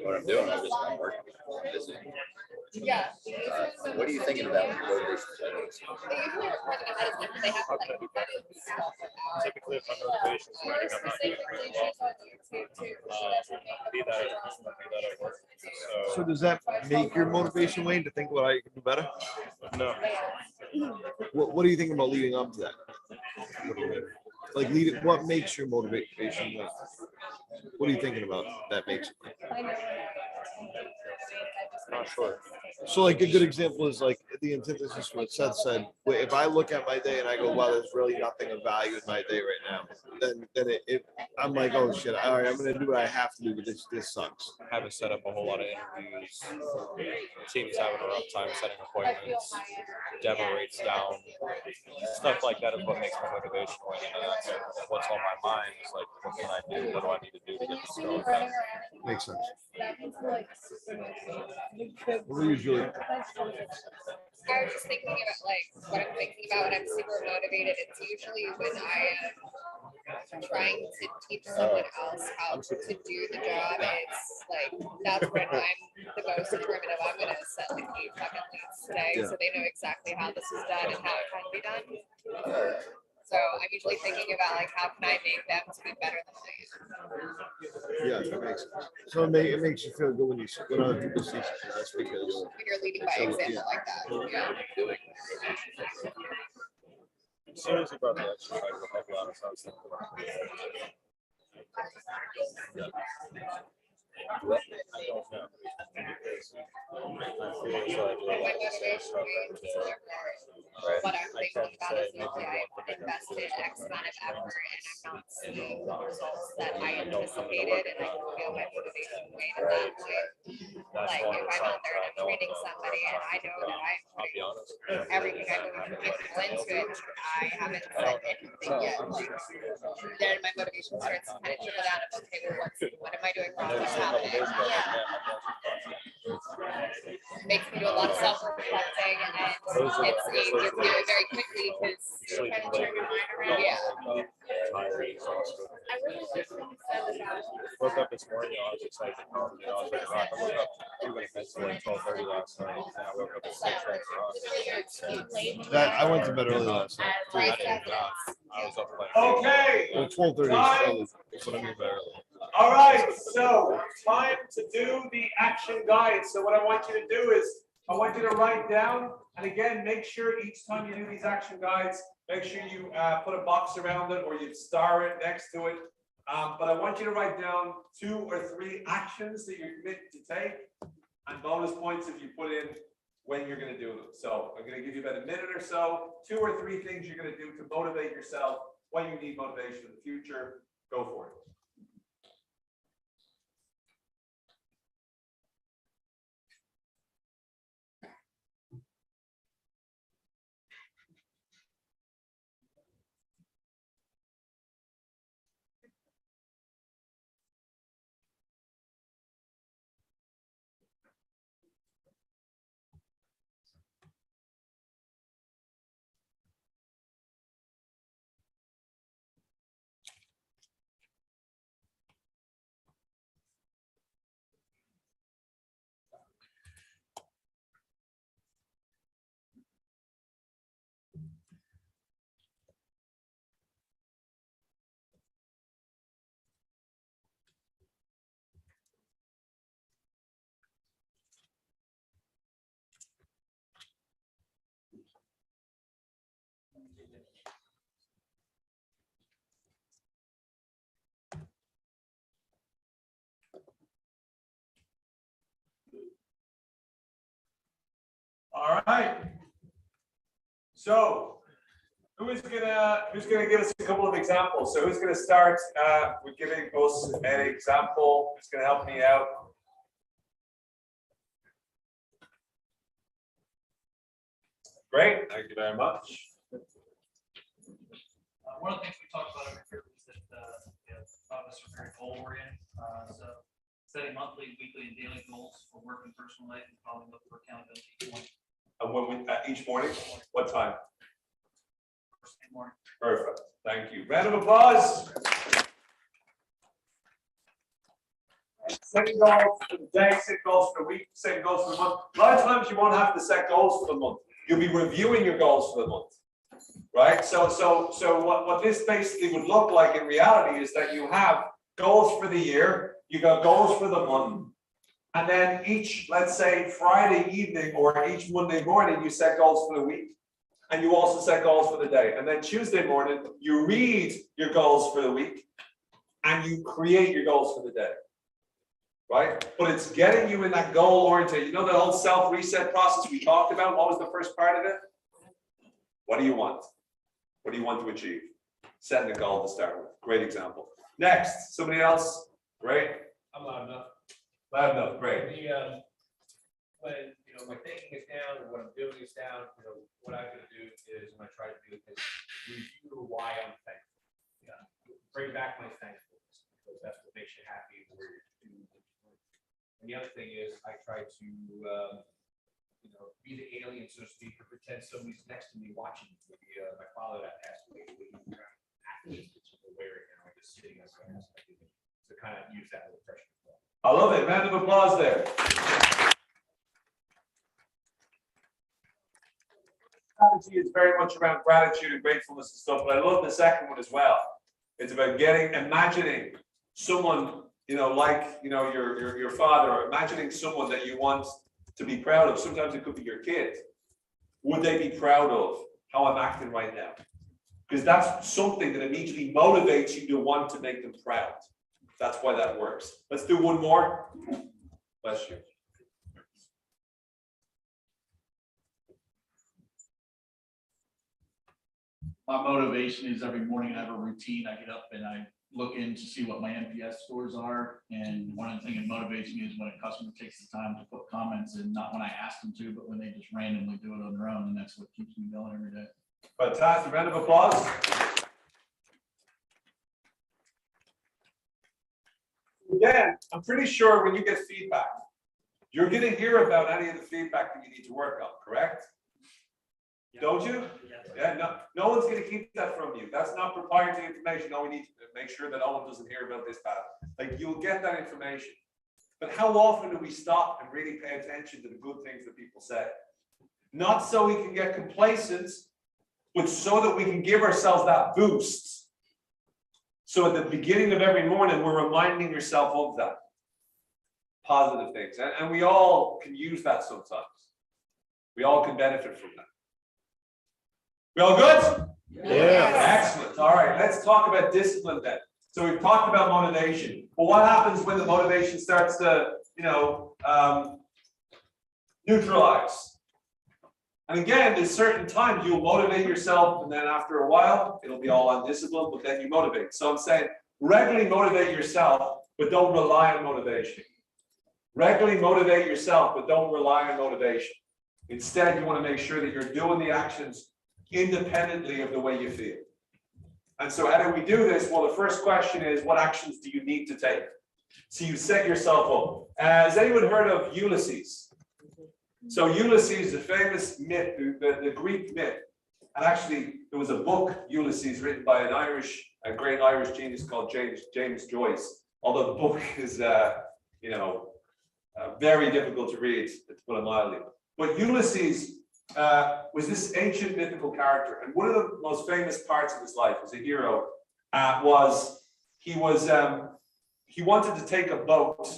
What I'm doing, I'm working, I'm busy. What are you thinking about when you go to these things? Typically, if my motivation is running, I'm not doing really well. Be that at work. So does that make your motivation wane to think about how you can do better? No. What do you think about leading up to that? What do you mean? Like what makes your motivation wane? What are you thinking about that makes it? Not sure. So like a good example is like the antithesis of what Seth said. If I look at my day and I go, wow, there's really nothing of value in my day right now, then I'm like, oh shit, all right, I'm gonna do what I have to do, but this sucks. Haven't set up a whole lot of interviews. Teams having a rough time setting appointments. Demo rates down. Stuff like that is what makes my motivation wane. And that's what's on my mind. Is like, what can I do? What do I need to do to get this going? Makes sense. What do you usually? I was just thinking about what I'm thinking about when I'm super motivated. It's usually when I trying to teach someone else how to do the job, it's like, that's when I'm the most informative. I'm gonna set the key fucking leads today, so they know exactly how this is done and how it can be done. So I'm usually thinking about like, how can I make them to be better than I am? Yeah, that makes sense. So it makes you feel good when other people see something. That's because When you're leading by example like that, yeah. As soon as you brought the exercise, I'll be honest, I was thinking about it. I don't know. Because I feel like My motivation is what I'm thinking about is, okay, I've invested X amount of effort and I'm not seeing the results that I anticipated, and I can feel my motivation wane at that point. Like if I'm out there and I'm training somebody and I know that I'm I'll be honest. everything I believe in people into it, I haven't said anything yet. Like, then my motivation starts to kind of trickle down of, okay, well, what am I doing wrong? What's happening? Makes me do a lot of self-reflecting, and it's you do it very quickly because you're kind of turn your mind around. Yeah. I really like what you said about. Woke up this morning, I was excited to come. I was like, I woke up even if it's like 12:30 last night, and I woke up at 6. that I went to bed early last night. Right. I was up like Okay. Well, 12:30 is what I mean by early. All right, so time to do the action guide. So what I want you to do is, I want you to write down, and again, make sure each time you do these action guides, make sure you put a box around it or you star it next to it. But I want you to write down 2 or 3 actions that you're committed to take, and bonus points if you put in when you're going to do them. So I'm going to give you about a minute or so, 2 or 3 things you're going to do to motivate yourself when you need motivation in the future. Go for it. All right. So who's gonna give us a couple of examples? So who's gonna start with giving us an example? Who's gonna help me out? Great, thank you very much. One of the things we talked about over here was that all of us are very goal oriented. So setting monthly, weekly, and daily goals for work and personal life, and probably look for accountability each morning. And when each morning, what time? First thing morning. Perfect. Thank you. Round of applause. Setting goals for the day, set goals for the week, setting goals for the month. A lot of times you won't have to set goals for the month. You'll be reviewing your goals for the month. Right? So what this basically would look like in reality is that you have goals for the year, you got goals for the month, and then each, let's say, Friday evening or each Monday morning, you set goals for the week, and you also set goals for the day. And then Tuesday morning, you read your goals for the week, and you create your goals for the day. Right? But it's getting you in that goal oriented. You know that whole self-reset process we talked about? What was the first part of it? What do you want? What do you want to achieve? Setting a goal to start with. Great example. Next, somebody else? Great. I'm loud enough. Loud enough, great. When my thinking is down or what I'm doing is down, what I'm going to do is when I try to do is review why I'm thankful. Yeah. Bring back my thankfulness because that's what makes you happy where you're doing. And the other thing is I try to be the alien, so to speak, or pretend somebody's next to me watching me. My father that passed away, he was athletes to wear it, just sitting as to kind of use that little pressure. I love it. Round of applause there. Strategy is very much around gratitude and gratefulness and stuff, but I love the second one as well. It's about imagining someone, like, your father, or imagining someone that you want to be proud of. Sometimes it could be your kid. Would they be proud of how I'm acting right now? Because that's something that immediately motivates you to want to make them proud. That's why that works. Let's do one more. Bless you. My motivation is every morning I have a routine. I get up and I look in to see what my NPS scores are. And one of the things that motivates me is when a customer takes the time to put comments in, not when I ask them to, but when they just randomly do it on their own. And that's what keeps me going every day. Fantastic. Round of applause. Again, I'm pretty sure when you get feedback, you're going to hear about any of the feedback that you need to work on, correct? Don't you? Yeah, no one's going to keep that from you. That's not proprietary information. No, we need to make sure that no one doesn't hear about this path. Like, you'll get that information. But how often do we stop and really pay attention to the good things that people say? Not so we can get complacent, but so that we can give ourselves that boost. So at the beginning of every morning, we're reminding yourself of that. Positive things. And we all can use that sometimes. We all can benefit from that. We all good? Yeah. Excellent. All right, let's talk about discipline then. So we've talked about motivation. But what happens when the motivation starts to, neutralize? And again, there's certain times you'll motivate yourself, and then after a while, it'll be all undisciplined, but then you motivate. So I'm saying regularly motivate yourself, but don't rely on motivation. Regularly motivate yourself, but don't rely on motivation. Instead, you want to make sure that you're doing the actions independently of the way you feel. And so how do we do this? Well, the first question is, what actions do you need to take? So you set yourself up. Has anyone heard of Ulysses? So Ulysses, the famous myth, the Greek myth. And actually, there was a book, Ulysses, written by a great Irish genius called James Joyce. Although the book is, very difficult to read, to put it mildly. But Ulysses was this ancient mythical character, and one of the most famous parts of his life as a hero was he wanted to take a boat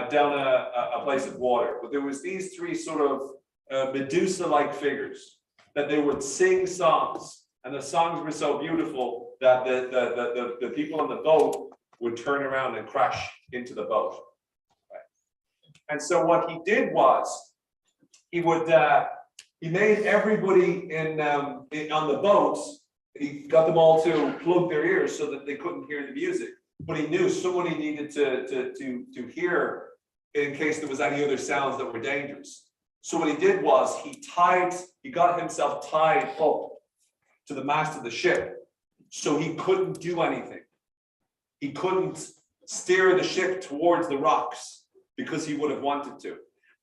down a place of water, but there was these three sort of Medusa-like figures that they would sing songs, and the songs were so beautiful that the people on the boat would turn around and crash into the boat. Right. And so what he did was he made everybody on the boats, he got them all to plug their ears so that they couldn't hear the music. But he knew somebody needed to hear in case there was any other sounds that were dangerous. So what he did was he got himself tied up to the mast of the ship, so he couldn't do anything. He couldn't steer the ship towards the rocks because he would have wanted to.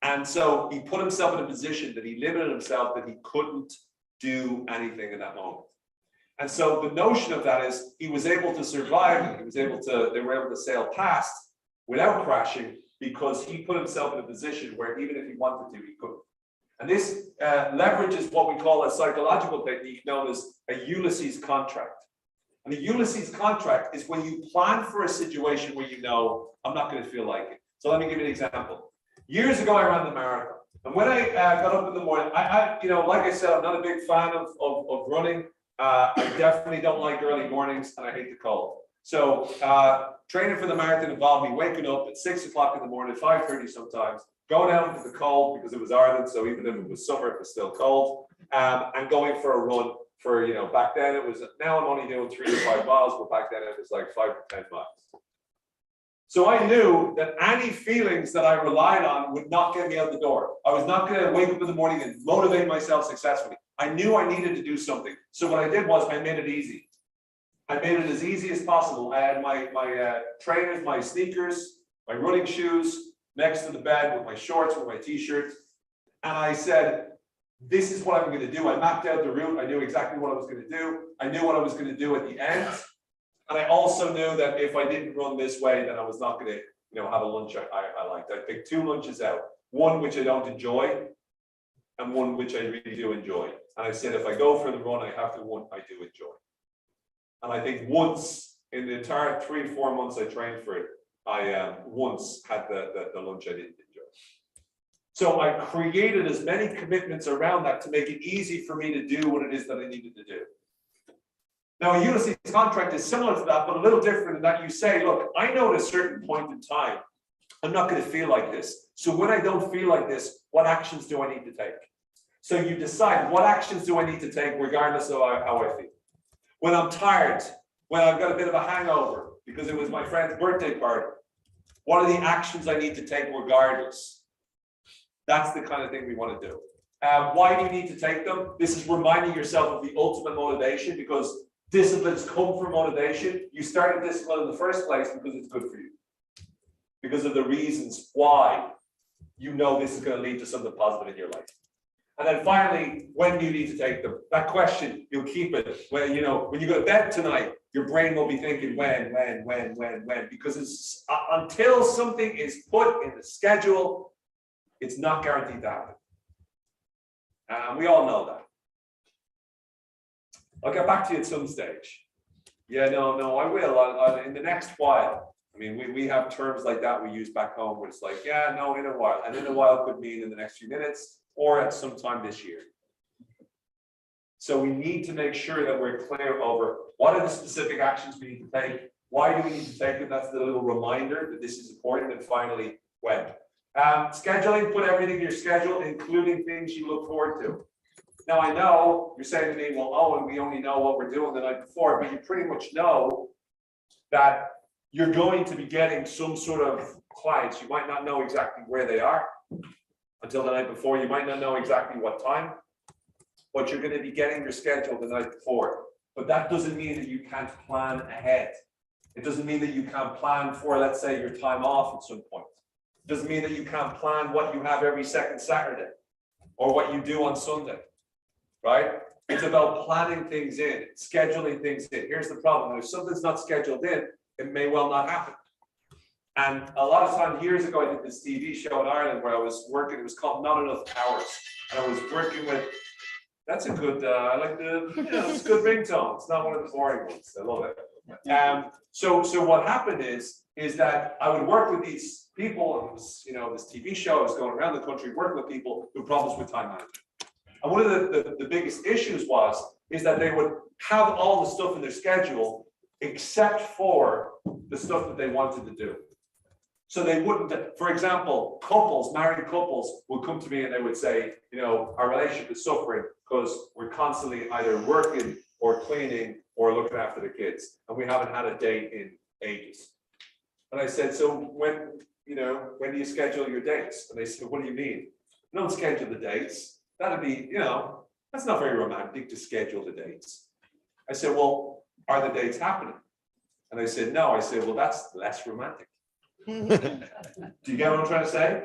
And so he put himself in a position that he limited himself, that he couldn't do anything in that moment. And so the notion of that is he was able to survive, and they were able to sail past without crashing because he put himself in a position where even if he wanted to, he couldn't. And this leverages what we call a psychological technique known as a Ulysses contract. And a Ulysses contract is when you plan for a situation where you know, I'm not going to feel like it. So let me give you an example. Years ago, I ran the marathon. And when I got up in the morning, like I said, I'm not a big fan of running. I definitely don't like early mornings, and I hate the cold. So training for the marathon involved me waking up at 6 o'clock in the morning, 5:30 sometimes, going out into the cold because it was Ireland. So even if it was summer, it was still cold, and going for a run for, back then it was, now I'm only doing 3 to 5 miles, but back then it was like 5 to 10 miles. So I knew that any feelings that I relied on would not get me out the door. I was not going to wake up in the morning and motivate myself successfully. I knew I needed to do something. So what I did was I made it easy. I made it as easy as possible. I had my trainers, my sneakers, my running shoes next to the bed with my shorts, with my t-shirt. And I said, this is what I'm going to do. I mapped out the route. I knew exactly what I was going to do. I knew what I was going to do at the end. And I also knew that if I didn't run this way, then I was not going to, have a lunch I liked. I picked 2 lunches out, one which I don't enjoy and one which I really do enjoy. And I said, if I go for the run, I have to one I do enjoy. And I think once in the entire 3-4 months I trained for it, I once had the lunch I didn't enjoy. So I created as many commitments around that to make it easy for me to do what it is that I needed to do. Now, a Ulysses contract is similar to that, but a little different in that you say, look, I know at a certain point in time, I'm not going to feel like this. So when I don't feel like this, what actions do I need to take? So you decide what actions do I need to take regardless of how I feel. When I'm tired, when I've got a bit of a hangover because it was my friend's birthday party, what are the actions I need to take regardless? That's the kind of thing we want to do. Why do you need to take them? This is reminding yourself of the ultimate motivation, because disciplines come from motivation. You started discipline in the first place because it's good for you, because of the reasons why you know this is going to lead to something positive in your life. And then finally, when do you need to take them? That question, you'll keep it. When you go to bed tonight, your brain will be thinking when, because it's until something is put in the schedule, it's not guaranteed to happen. And we all know that. I'll get back to you at some stage. Yeah, no, I will. In the next while. I mean, we have terms like that we use back home where it's like, yeah, no, in a while. And in a while could mean in the next few minutes or at some time this year. So we need to make sure that we're clear over what are the specific actions we need to take. Why do we need to take them? That's the little reminder that this is important. And finally, when. Scheduling, put everything in your schedule, including things you look forward to. Now, I know you're saying to me, well, Owen, we only know what we're doing the night before, but you pretty much know that you're going to be getting some sort of clients. You might not know exactly where they are until the night before. You might not know exactly what time, but you're going to be getting your schedule the night before. But that doesn't mean that you can't plan ahead. It doesn't mean that you can't plan for, let's say, your time off at some point. It doesn't mean that you can't plan what you have every second Saturday or what you do on Sunday. Right? It's about planning things in, scheduling things in. Here's the problem. If something's not scheduled in, it may well not happen. And a lot of times, years ago, I did this TV show in Ireland where I was working. It was called Not Enough Hours. And I was working with, that's a good, I like the, it's a good ringtone. It's not one of the boring ones. I love it. So what happened is that I would work with these people, and it was, this TV show. I was going around the country working with people who had problems with time management. And one of the biggest issues is that they would have all the stuff in their schedule except for the stuff that they wanted to do. So they wouldn't, for example, married couples would come to me and they would say, our relationship is suffering because we're constantly either working or cleaning or looking after the kids. And we haven't had a date in ages. And I said, so when do you schedule your dates? And they said, what do you mean? I don't schedule the dates. That'd be, that's not very romantic to schedule the dates. I said, well, are the dates happening? And they said, no. I said, well, that's less romantic. Do you get what I'm trying to say?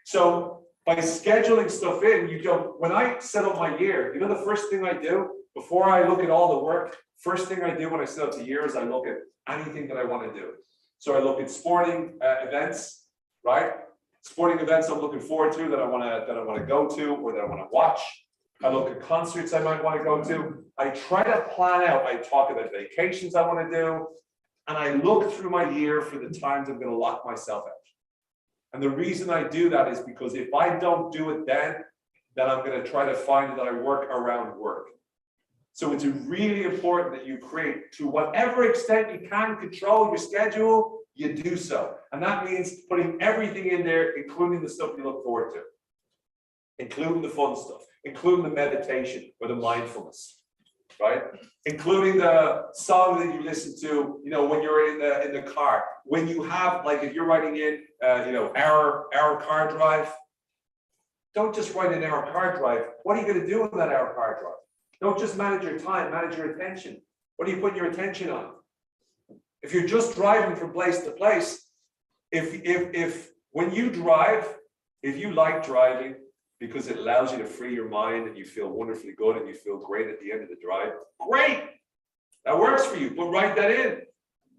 So by scheduling stuff in, when I set up my year, the first thing I do before I look at all the work, first thing I do when I set up the year is I look at anything that I want to do. So I look at sporting events, right? Sporting events I'm looking forward to that I want to go to or that I want to watch. I look at concerts I might want to go to. I try to plan out. I talk about vacations I want to do, and I look through my year for the times I'm going to lock myself out. And the reason I do that is because if I don't do it then I'm going to try to find that I work around work. So it's really important that you create, to whatever extent you can control your schedule, you do so. And that means putting everything in there, including the stuff you look forward to, including the fun stuff, including the meditation or the mindfulness, right? Including the song that you listen to, when you're in the car, when you have, like, if you're writing in, hour car drive, don't just write an hour car drive. What are you going to do in that hour car drive? Don't just manage your time, manage your attention. What are you putting your attention on? If you're just driving from place to place, if when you drive, if you like driving, because it allows you to free your mind and you feel wonderfully good and you feel great at the end of the drive, great. That works for you, but write that in.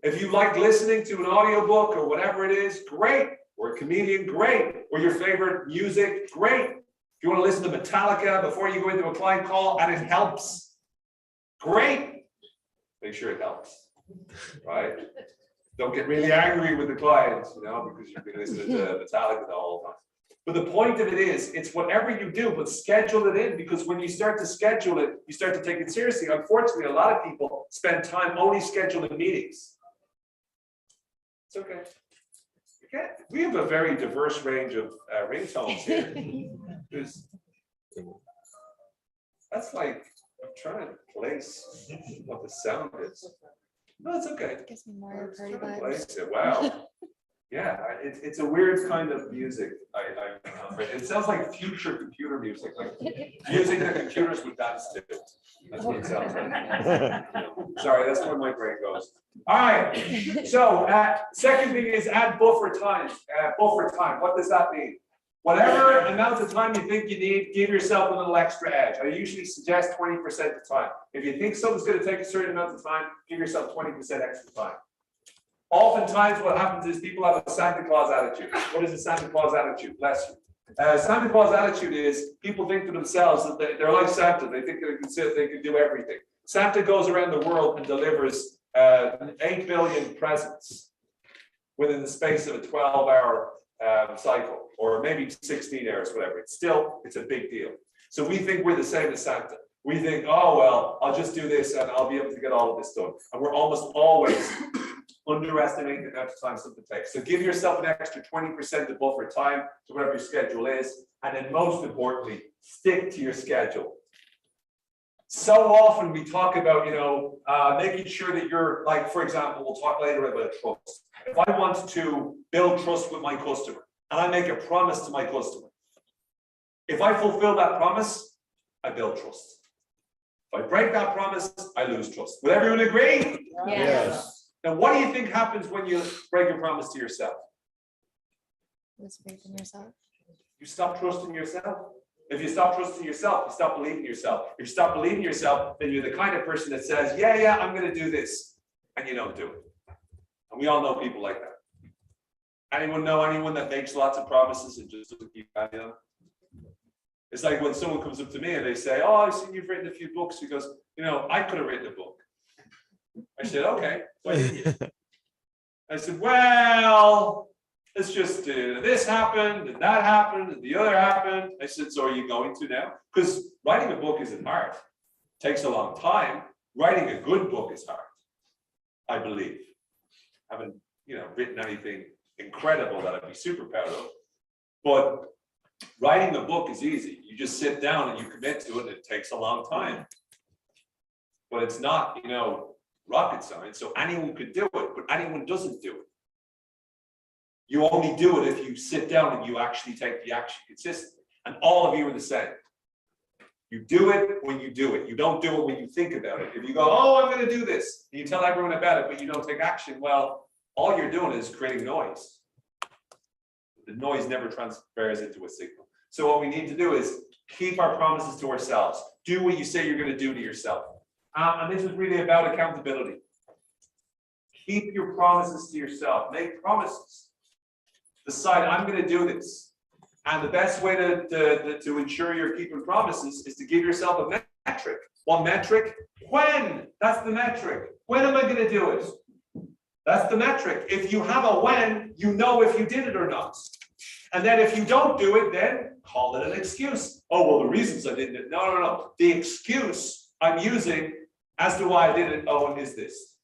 If you like listening to an audiobook or whatever it is, great. Or a comedian, great. Or your favorite music, great. If you want to listen to Metallica before you go into a client call and it helps, great. Make sure it helps, right? Don't get really angry with the clients, because you've been listening to Metallica the whole time. But the point of it is, it's whatever you do, but schedule it in, because when you start to schedule it, you start to take it seriously. Unfortunately, a lot of people spend time only scheduling meetings. It's okay. We have a very diverse range of ringtones here. That's like, I'm trying to place what the sound is. No, it's okay. Gives me more party Place vibes. it. Wow. Yeah, it's a weird kind of music. It sounds like future computer music, like music that computers would dance to. That's what it sounds like. Sorry, that's where my brain goes. All right. So second thing is add buffer time. Buffer time. What does that mean? Whatever amount of time you think you need, give yourself a little extra edge. I usually suggest 20% of time. If you think something's going to take a certain amount of time, give yourself 20% extra time. Oftentimes what happens is people have a Santa Claus attitude. What is a Santa Claus attitude? Bless you. Santa Claus attitude is people think to themselves that they're like Santa. They think they can do everything. Santa goes around the world and delivers 8 billion presents within the space of a 12-hour cycle, or maybe 16 hours, whatever. It's a big deal. So we think we're the same as Santa. We think, oh, well, I'll just do this and I'll be able to get all of this done. And we're almost always underestimating the amount of time something takes. So give yourself an extra 20% of buffer time to whatever your schedule is. And then most importantly, stick to your schedule. So often we talk about, making sure that you're, like, for example, we'll talk later about trust. If I want to build trust with my customer and I make a promise to my customer, if I fulfill that promise, I build trust. If I break that promise, I lose trust. Would everyone agree? Yes. Now, what do you think happens when you break a promise to yourself? Lose faith in yourself. You stop trusting yourself. If you stop trusting yourself, you stop believing yourself. If you stop believing yourself, then you're the kind of person that says, yeah, I'm going to do this, and you don't do it. And we all know people like that. Anyone know anyone that makes lots of promises and just doesn't keep any of them? It's like when someone comes up to me and they say, oh, I've seen you've written a few books. He goes, I could have written a book. I said, okay, why didn't you? I said, well, it's just this happened and that happened and the other happened. I said, so are you going to now? Because writing a book isn't hard. It takes a long time. Writing a good book is hard, I believe. I haven't, written anything incredible that I'd be super proud of. But writing a book is easy. You just sit down and you commit to it, and it takes a long time. But it's not, rocket science, so anyone could do it, but anyone doesn't do it. You only do it if you sit down and you actually take the action consistently. And all of you are the same. You do it when you do it. You don't do it when you think about it. If you go, oh, I'm going to do this, and you tell everyone about it, but you don't take action, well, all you're doing is creating noise. The noise never transfers into a signal. So what we need to do is keep our promises to ourselves. Do what you say you're going to do to yourself. And this is really about accountability. Keep your promises to yourself. Make promises. Decide, I'm going to do this. And the best way to ensure you're keeping promises is to give yourself a metric. What metric? When? That's the metric. When am I going to do it? That's the metric. If you have a when, you know if you did it or not. And then if you don't do it, then call it an excuse. Oh, well, the reasons I didn't. No. The excuse I'm using as to why I did it, is this.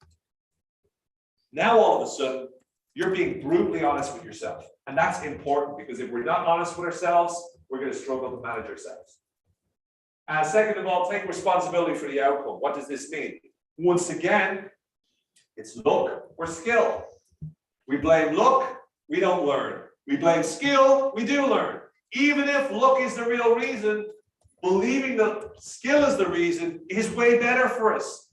Now, all of a sudden, you're being brutally honest with yourself. And that's important, because if we're not honest with ourselves, we're going to struggle to manage ourselves. Second of all, take responsibility for the outcome. What does this mean? Once again, it's luck or skill. We blame luck, we don't learn. We blame skill, we do learn. Even if luck is the real reason, believing that skill is the reason is way better for us.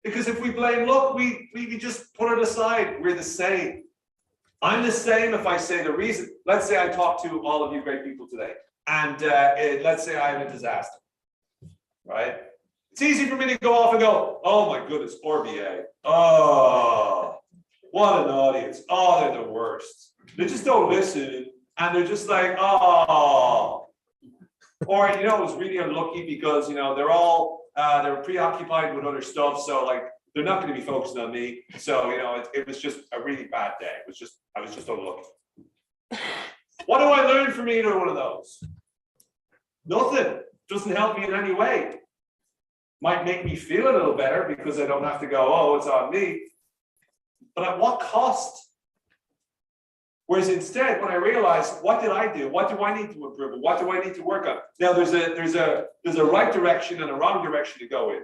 Because if we blame luck, we just put it aside. We're the same. I'm the same if I say the reason. Let's say I talk to all of you great people today. and let's say I have a disaster, right? It's easy for me to go off and go, oh my goodness, RBA. Oh, what an audience. Oh, they're the worst. They just don't listen. And they're just like, oh. Or, you know, it was really unlucky because, you know, they're preoccupied with other stuff. So like, they're not going to be focused on me. So, you know, it was just a really bad day. I was just unlucky. What do I learn from either one of those? Nothing. Doesn't help me in any way. Might make me feel a little better because I don't have to go, oh, it's on me. But at what cost? Whereas instead, when I realize, what did I do? What do I need to improve? What do I need to work on? Now, there's a right direction and a wrong direction to go in.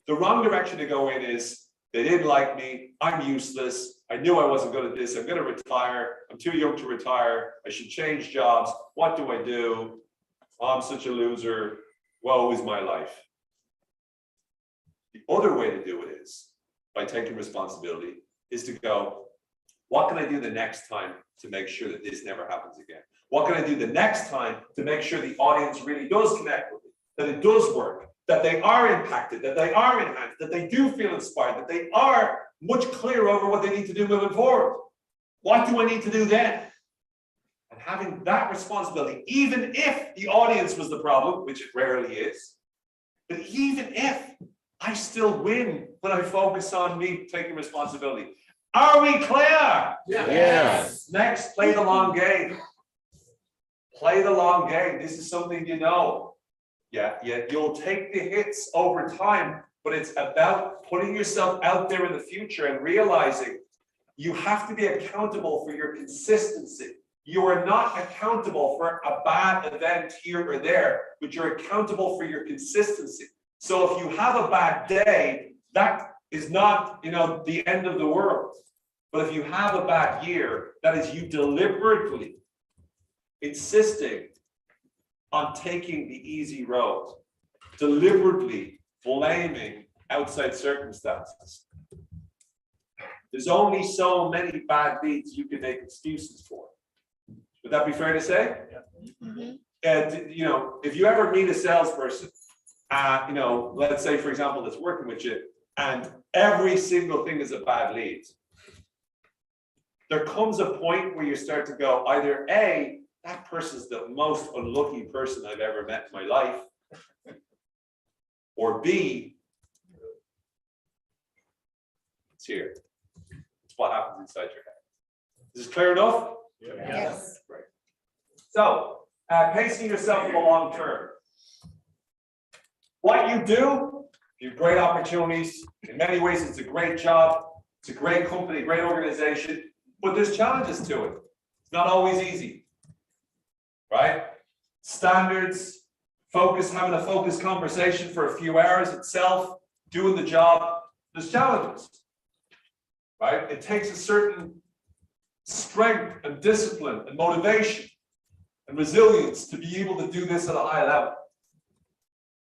The wrong direction to go in is, they didn't like me. I'm useless. I knew I wasn't good at this. I'm going to retire. I'm too young to retire. I should change jobs. What do I do? I'm such a loser. Woe is my life. The other way to do it is, by taking responsibility, is to go, what can I do the next time to make sure that this never happens again? What can I do the next time to make sure the audience really does connect with me, that it does work, that they are impacted, that they are enhanced, that they do feel inspired, that they are much clearer over what they need to do moving forward? What do I need to do then? And having that responsibility, even if the audience was the problem, which it rarely is, but even if, I still win when I focus on me taking responsibility. Are we clear? Yes. Next, play the long game. Play the long game. This is something you know. Yeah, you'll take the hits over time, but it's about putting yourself out there in the future and realizing you have to be accountable for your consistency. You are not accountable for a bad event here or there, but you're accountable for your consistency. So if you have a bad day, that is not, you know, the end of the world. But if you have a bad year, that is you deliberately insisting on taking the easy road, deliberately blaming outside circumstances. There's only so many bad deeds you can make excuses for. Would that be fair to say? Mm-hmm. You know, if you ever meet a salesperson, you know, let's say, for example, that's working with you, and every single thing is a bad lead. There comes a point where you start to go, either A, that person's the most unlucky person I've ever met in my life, or B, it's here. It's what happens inside your head. Is this clear enough? Yes. Great. So, pacing yourself for the long term. What you do, you have great opportunities. In many ways, it's a great job. It's a great company, great organization, but there's challenges to it. It's not always easy, right? Standards, having a focused conversation for a few hours itself, doing the job, there's challenges, right? It takes a certain strength and discipline and motivation and resilience to be able to do this at a high level.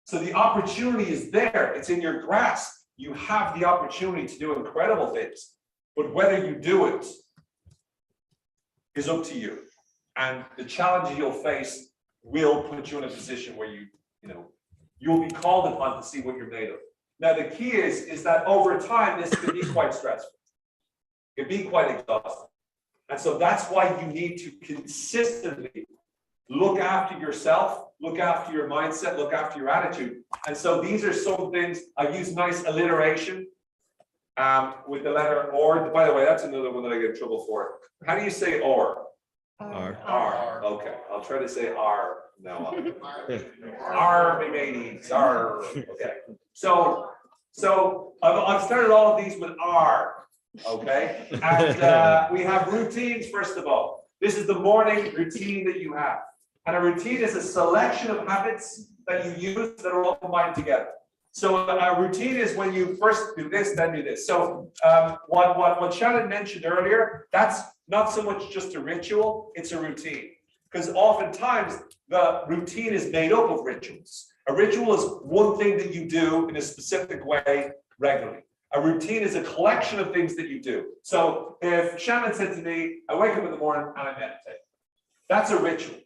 So the opportunity is there. It's in your grasp. You have the opportunity to do incredible things, but whether you do it is up to you. And the challenges you'll face will put you in a position where you'll be called upon to see what you're made of. Now, the key is that over time, this can be quite stressful. It can be quite exhausting. And so that's why you need to consistently look after yourself, look after your mindset, look after your attitude. And so these are some things. I've used nice alliteration with the letter or. By the way, that's another one that I get in trouble for. How do you say or? R. Okay, I'll try to say R now. R, my mateys, R. Okay. So I've started all of these with R. Okay, and we have routines. First of all, this is the morning routine that you have. And a routine is a selection of habits that you use that are all combined together. So a routine is when you first do this, then do this. So what Shannon mentioned earlier, that's not so much just a ritual, it's a routine. Because oftentimes the routine is made up of rituals. A ritual is one thing that you do in a specific way regularly. A routine is a collection of things that you do. So if Shannon said to me, I wake up in the morning and I meditate, that's a ritual.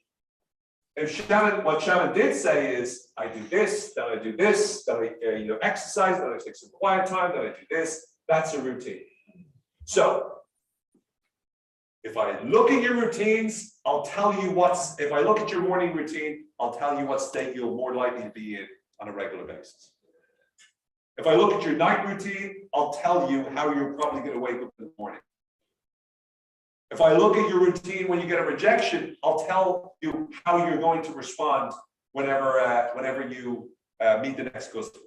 What Shannon did say is, I do this, then I do this, then I exercise, then I take some quiet time, then I do this. That's a routine. So if I look at your routines, I'll tell you if I look at your morning routine, I'll tell you what state you're more likely to be in on a regular basis. If I look at your night routine, I'll tell you how you're probably going to wake up in the morning. If I look at your routine when you get a rejection, I'll tell you how you're going to respond whenever you meet the next customer.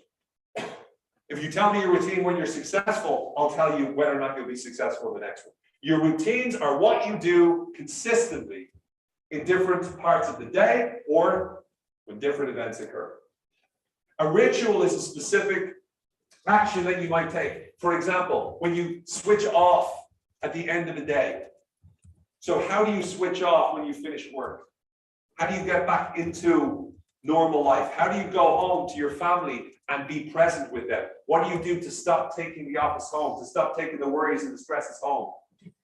If you tell me your routine when you're successful, I'll tell you whether or not you'll be successful in the next one. Your routines are what you do consistently in different parts of the day or when different events occur. A ritual is a specific action that you might take. For example, when you switch off at the end of the day. So how do you switch off when you finish work? How do you get back into normal life? How do you go home to your family and be present with them? What do you do to stop taking the office home, to stop taking the worries and the stresses home?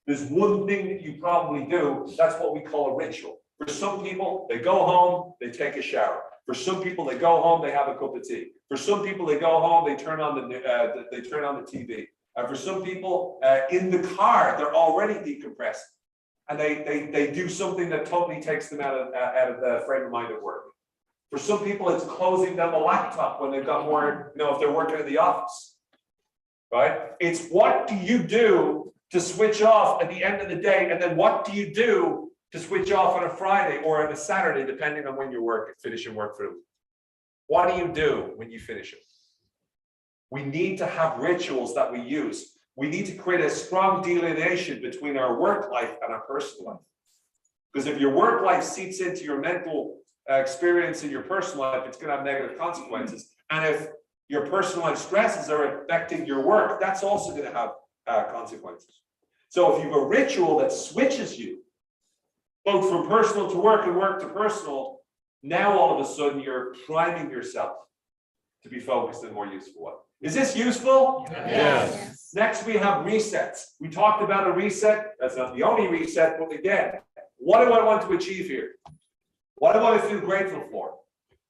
There's one thing that you probably do. That's what we call a ritual. For some people, they go home, they take a shower. For some people, they go home, they have a cup of tea. For some people, they go home, they turn on the TV. For some people, in the car, they're already decompressed, and they do something that totally takes them out of the frame of mind at work. For some people, it's closing down the laptop when they've got more, if they're working in the office, right? It's what do you do to switch off at the end of the day, and then what do you do to switch off on a Friday or on a Saturday, depending on when you're finishing work for the week. What do you do when you finish it? We need to have rituals that we use. We need to create a strong delineation between our work life and our personal life. Because if your work life seeps into your mental experience in your personal life, it's going to have negative consequences. And if your personal life stresses are affecting your work, that's also going to have consequences. So if you have a ritual that switches you both from personal to work and work to personal, now all of a sudden you're priming yourself to be focused in a more useful way. Is this useful? Yes. Next, we have resets. We talked about a reset. That's not the only reset, but again, what do I want to achieve here? What do I feel grateful for?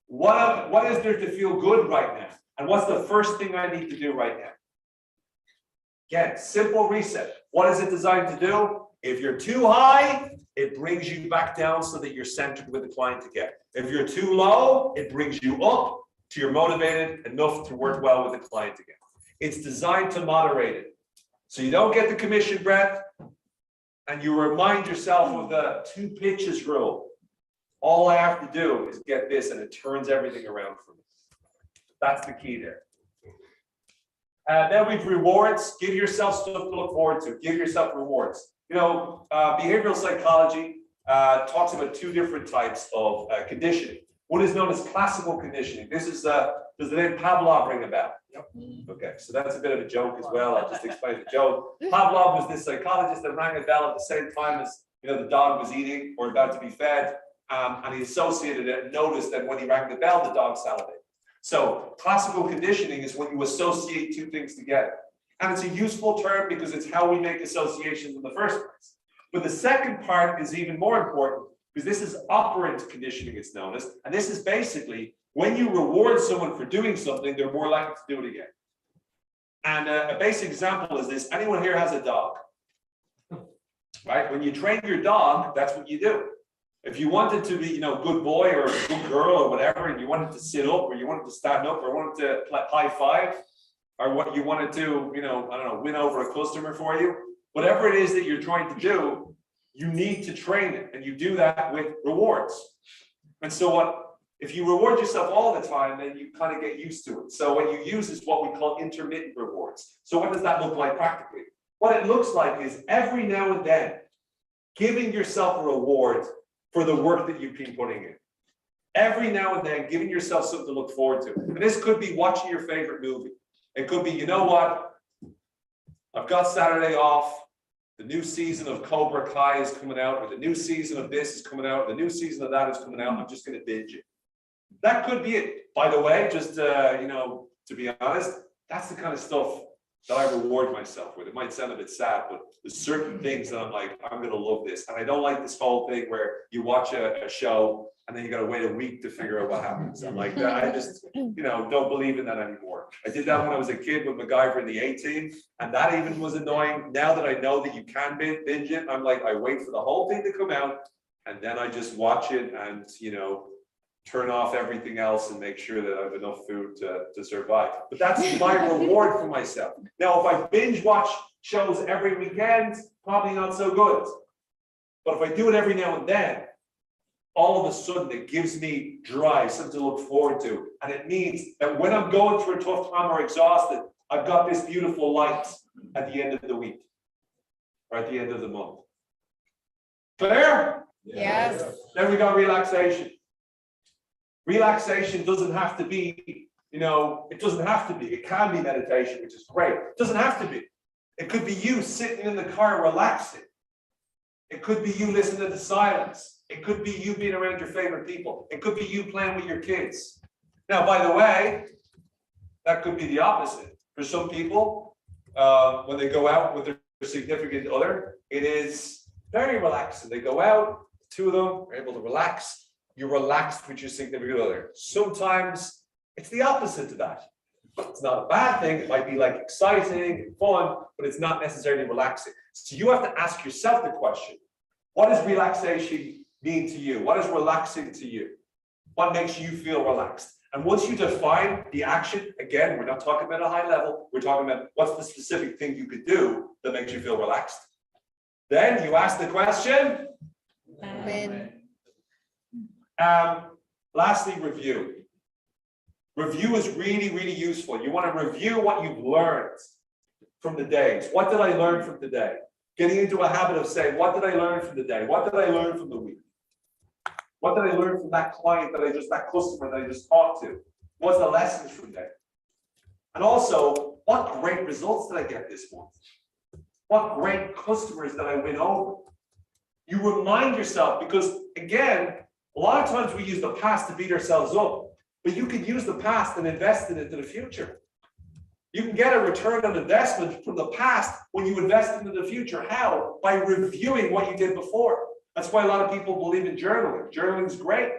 What is there to feel good right now? And what's the first thing I need to do right now? Again, simple reset. What is it designed to do? If you're too high, it brings you back down so that you're centered with the client again. If you're too low, it brings you up to you're motivated enough to work well with the client again. It's designed to moderate it. So you don't get the commission breath, and you remind yourself of the 2 pitches rule. All I have to do is get this, and it turns everything around for me. That's the key there. Then we've rewards. Give yourself stuff to look forward to. Give yourself rewards. Behavioral psychology talks about 2 different types of conditioning. One is known as classical conditioning. This is, does the name Pavlov ring a bell? Yep. Okay, so that's a bit of a joke as well. I'll just explain the joke. Pavlov was this psychologist that rang a bell at the same time as the dog was eating or about to be fed, and he associated it and noticed that when he rang the bell, the dog salivated. So classical conditioning is when you associate 2 things together. And it's a useful term because it's how we make associations in the first place. But the second part is even more important because this is operant conditioning, it's known as. And this is basically when you reward someone for doing something, they're more likely to do it again. And a basic example is this. Anyone here has a dog, right? When you train your dog, that's what you do. If you wanted to be, good boy or a good girl or whatever, and you wanted to sit up or you wanted to stand up or wanted to high five, or what you wanted to, win over a customer for you, whatever it is that you're trying to do, you need to train it, and you do that with rewards. And so if you reward yourself all the time, then you kind of get used to it. So what you use is what we call intermittent rewards. So what does that look like practically? What it looks like is every now and then, giving yourself a reward for the work that you've been putting in. Every now and then, giving yourself something to look forward to. And this could be watching your favorite movie. It could be, you know what? I've got Saturday off. The new season of Cobra Kai is coming out, or the new season of this is coming out, the new season of that is coming out. I'm just going to binge it. That could be it. By the way, just to be honest, that's the kind of stuff that I reward myself with. It might sound a bit sad, but there's certain things that I'm like, I'm gonna love this. And I don't like this whole thing where you watch a show and then you gotta wait a week to figure out what happens. I'm like, I just, don't believe in that anymore. I did that when I was a kid with MacGyver in the A-Team, and that even was annoying. Now that I know that you can binge it, I'm like, I wait for the whole thing to come out, and then I just watch it and, turn off everything else and make sure that I have enough food to survive. But that's my reward for myself. Now, if I binge watch shows every weekend, probably not so good. But if I do it every now and then, all of a sudden it gives me drive, something to look forward to. And it means that when I'm going through a tough time or exhausted, I've got this beautiful light at the end of the week or at the end of the month. Clear? Yes. Then we got relaxation. Relaxation doesn't have to be, it doesn't have to be. It can be meditation, which is great. It doesn't have to be. It could be you sitting in the car relaxing. It could be you listening to silence. It could be you being around your favorite people. It could be you playing with your kids. Now, by the way, that could be the opposite. For some people, when they go out with their significant other, it is very relaxing. They go out, the two of them are able to relax. You're relaxed with your significant other. Sometimes it's the opposite to that. It's not a bad thing. It might be like exciting and fun, but it's not necessarily relaxing. So you have to ask yourself the question, what does relaxation mean to you? What is relaxing to you? What makes you feel relaxed? And once you define the action, again, we're not talking about a high level. We're talking about what's the specific thing you could do that makes you feel relaxed. Then you ask the question. When. Lastly, review. Review is really, really useful. You want to review what you've learned from the days. What did I learn from today? Getting into a habit of saying, what did I learn from the day? What did I learn from the week? What did I learn from that client that customer that I just talked to? What's the lessons from there? And also, what great results did I get this month? What great customers did I win over? You remind yourself, because again, a lot of times we use the past to beat ourselves up, but you can use the past and invest it into the future. You can get a return on investment from the past when you invest into the future. How? By reviewing what you did before. That's why a lot of people believe in journaling. Journaling is great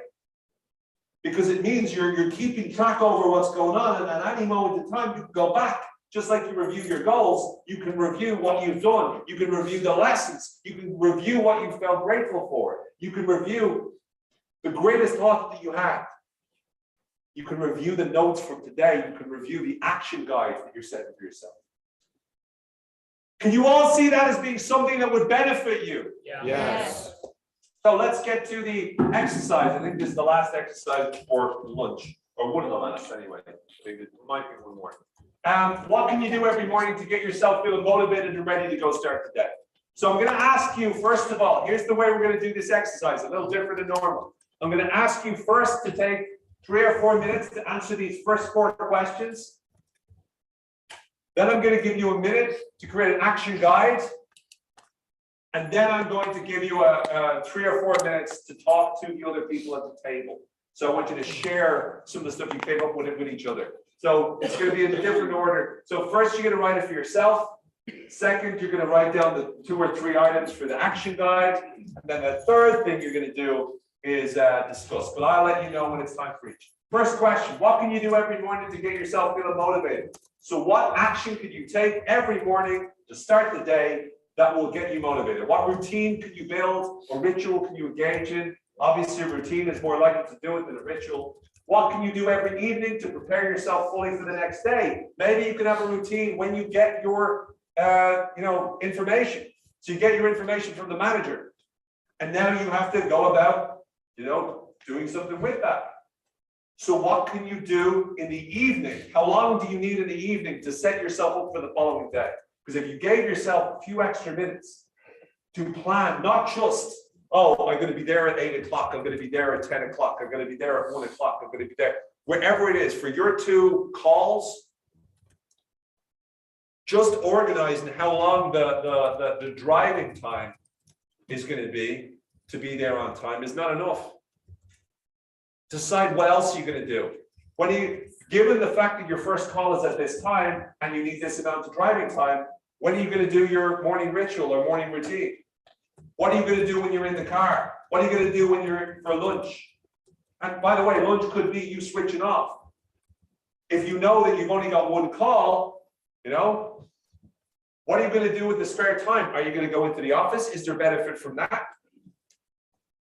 because it means you're keeping track over what's going on, and at any moment in time, you can go back. Just like you review your goals, you can review what you've done. You can review the lessons. You can review what you felt grateful for. You can review the greatest thought that you had. You can review the notes from today. You can review the action guides that you're setting for yourself. Can you all see that as being something that would benefit you? Yeah. Yes. So let's get to the exercise. I think this is the last exercise before lunch, or one of the last anyway. I think it might be one more. What can you do every morning to get yourself feeling motivated and ready to go start the day? So I'm going to ask you, first of all, here's the way we're going to do this exercise, a little different than normal. I'm going to ask you first to take 3 or 4 minutes to answer these first 4 questions. Then I'm going to give you a minute to create an action guide. And then I'm going to give you 3 or 4 minutes to talk to the other people at the table. So I want you to share some of the stuff you came up with each other. So it's going to be in a different order. So first you're going to write it for yourself. Second, you're going to write down the 2 or 3 items for the action guide. And then the third thing you're going to do is discuss. But I'll let you know when it's time for each. First question, what can you do every morning to get yourself feeling motivated? So what action could you take every morning to start the day that will get you motivated? What routine could you build? Or ritual can you engage in? Obviously, a routine is more likely to do it than a ritual. What can you do every evening to prepare yourself fully for the next day? Maybe you can have a routine when you get your information. So you get your information from the manager. And now you have to go about, doing something with that. So what can you do in the evening? How long do you need in the evening to set yourself up for the following day? Because if you gave yourself a few extra minutes to plan, not just, oh, I'm going to be there at 8 o'clock, I'm going to be there at 10 o'clock, I'm going to be there at 1 o'clock, I'm going to be there, wherever it is, for your 2 calls, just organizing how long the driving time is going to be there on time is not enough. Decide what else you're going to do. When given the fact that your first call is at this time and you need this amount of driving time, when are you going to do your morning ritual or morning routine? What are you going to do when you're in the car? What are you going to do when you're for lunch? And by the way, lunch could be you switching off. If you know that you've only got one call, you know, what are you going to do with the spare time? Are you going to go into the office? Is there benefit from that?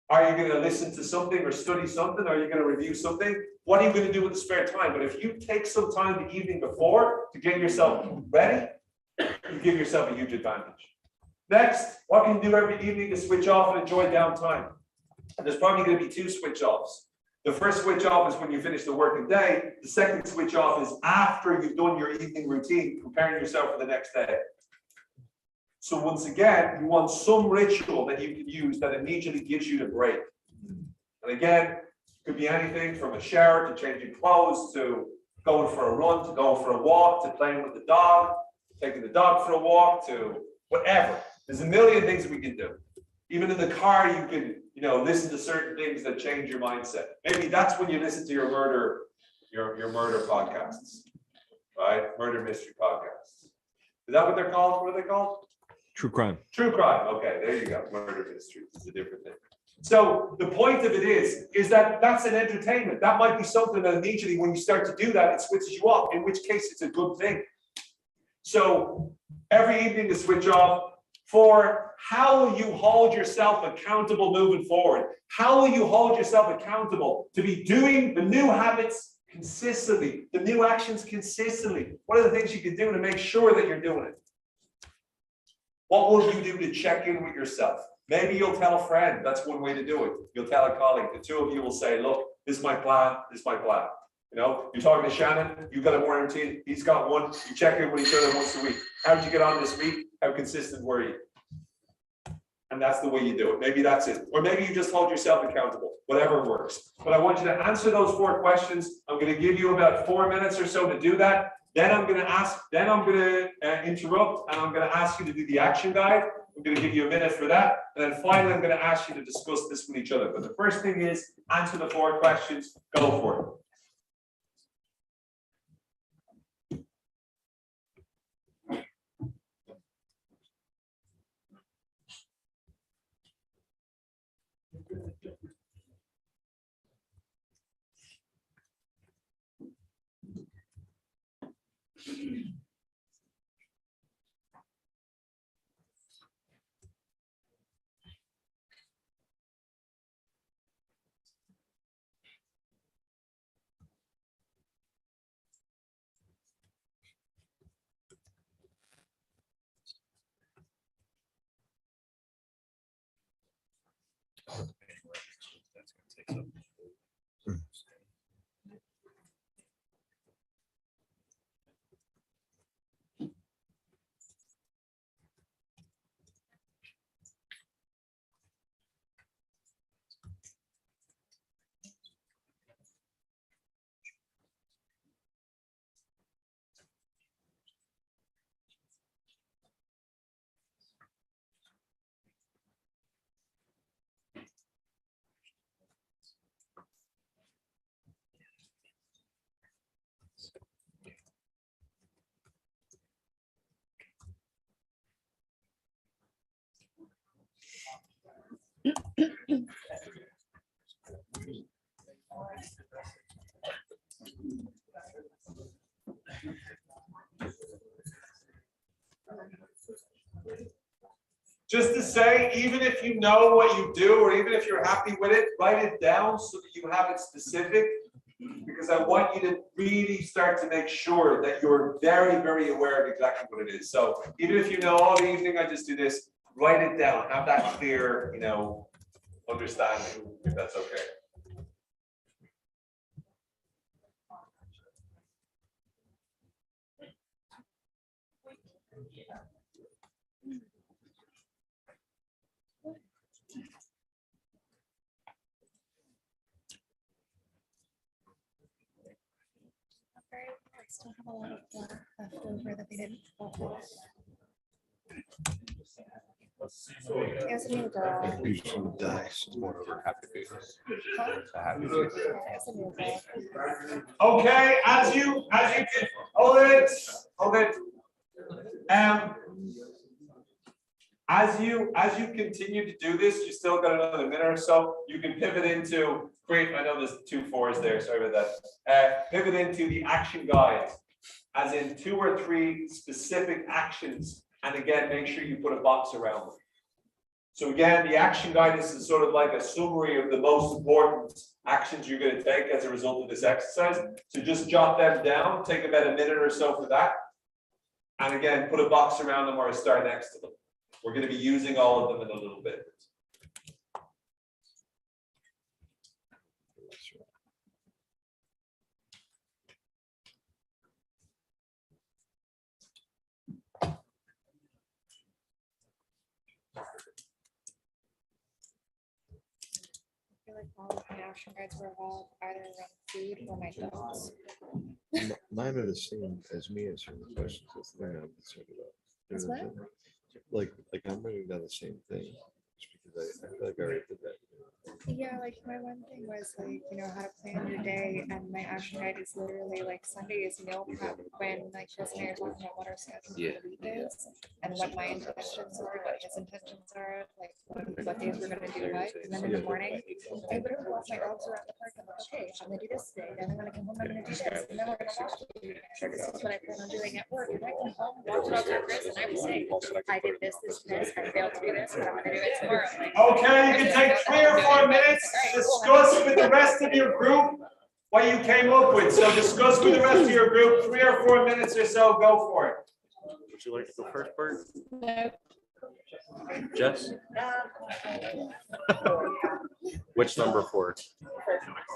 Are you going to listen to something or study something? Are you going to review something? What are you going to do with the spare time? But if you take some time the evening before to get yourself ready, you give yourself a huge advantage. Next, what can you do every evening to switch off and enjoy downtime? And there's probably going to be two switch offs. The first switch off is when you finish the working day. The second switch off is after you've done your evening routine, preparing yourself for the next day. So once again, you want some ritual that you can use that immediately gives you the break. And again, it could be anything from a shower to changing clothes to going for a run, to going for a walk, to playing with the dog, taking the dog for a walk, to whatever. There's a million things we can do. Even in the car, you can, you know, listen to certain things that change your mindset. Maybe that's when you listen to your murder podcasts, right? Murder mystery podcasts. Is that what they're called? What are they called? True crime. True crime. Okay, there you go. Murder mystery is a different thing. So the point of it is that that's an entertainment. That might be something that immediately when you start to do that, it switches you off, in which case it's a good thing. So every evening to switch off. For how will you hold yourself accountable moving forward? How will you hold yourself accountable to be doing the new habits consistently, the new actions consistently? What are the things you can do to make sure that you're doing it? What will you do to check in with yourself? Maybe you'll tell a friend. That's one way to do it. You'll tell a colleague. The two of you will say, look, this is my plan. This is my plan. You know, you're talking to Shannon. You've got a morning routine. He's got one. You check in with each other once a week. How did you get on this week? How consistent were you? And that's the way you do it. Maybe that's it. Or maybe you just hold yourself accountable, whatever works. But I want you to answer those 4 questions. I'm going to give you about 4 minutes or so to do that. Then I'm going to interrupt, and I'm going to ask you to do the action guide. I'm going to give you a minute for that. And then finally, I'm going to ask you to discuss this with each other. But the first thing is answer the 4 questions. Go for it. Just to say, even if you know what you do, or even if you're happy with it, write it down so that you have it specific, because I want you to really start to make sure that you're very, very aware of exactly what it is. So even if you know, oh, the evening I just do this, write it down, have that clear, you know, understanding, if that's okay. I still have a lot of black left over that they didn't focus. As a new girl. Like usually dice. More over happy feet. Huh? A happy feet. As a new girl. Okay, as you can, hold it. As you continue to do this, you still got another minute or so. You can pivot into, great, I know there's 2 4s there, sorry about that. Pivot into the action guide, as in 2 or 3 specific actions. And again, make sure you put a box around them. So again, the action guide is sort of like a summary of the most important actions you're going to take as a result of this exercise. So just jot them down, take about a minute or so for that. And again, put a box around them or a star next to them. We're going to be using all of them in a little bit. I feel like all of my action guides were all either around food or my dogs. Mine are the same as me answering the questions. That's the thing I'm concerned about. As well? Like I'm writing down the same thing. Just because I feel like I already did that. Yeah, like my one thing was like, how to plan your day, and my action guide is literally like Sunday is meal prep, when like Chris and I are talking about what our schedule for the week is, and what my intentions are, what his intentions are, like what days we're gonna do what, and then in the morning, I literally walk my dogs around the park and I'm like, okay, I'm gonna do this today, then I'm gonna come home, I'm gonna do this, and then we're gonna walk. This is what I plan on doing at work, and I come home, walk the dogs with Chris, and I was saying, I did this, I failed to do this, but I'm gonna do it tomorrow. Like, Okay, you can take 3 or 4 minutes, discuss with the rest of your group what you came up with. So discuss with the rest of your group, 3 or 4 minutes or so, go for it. Would you like to go first, Bert? No. Jess? Which number 4?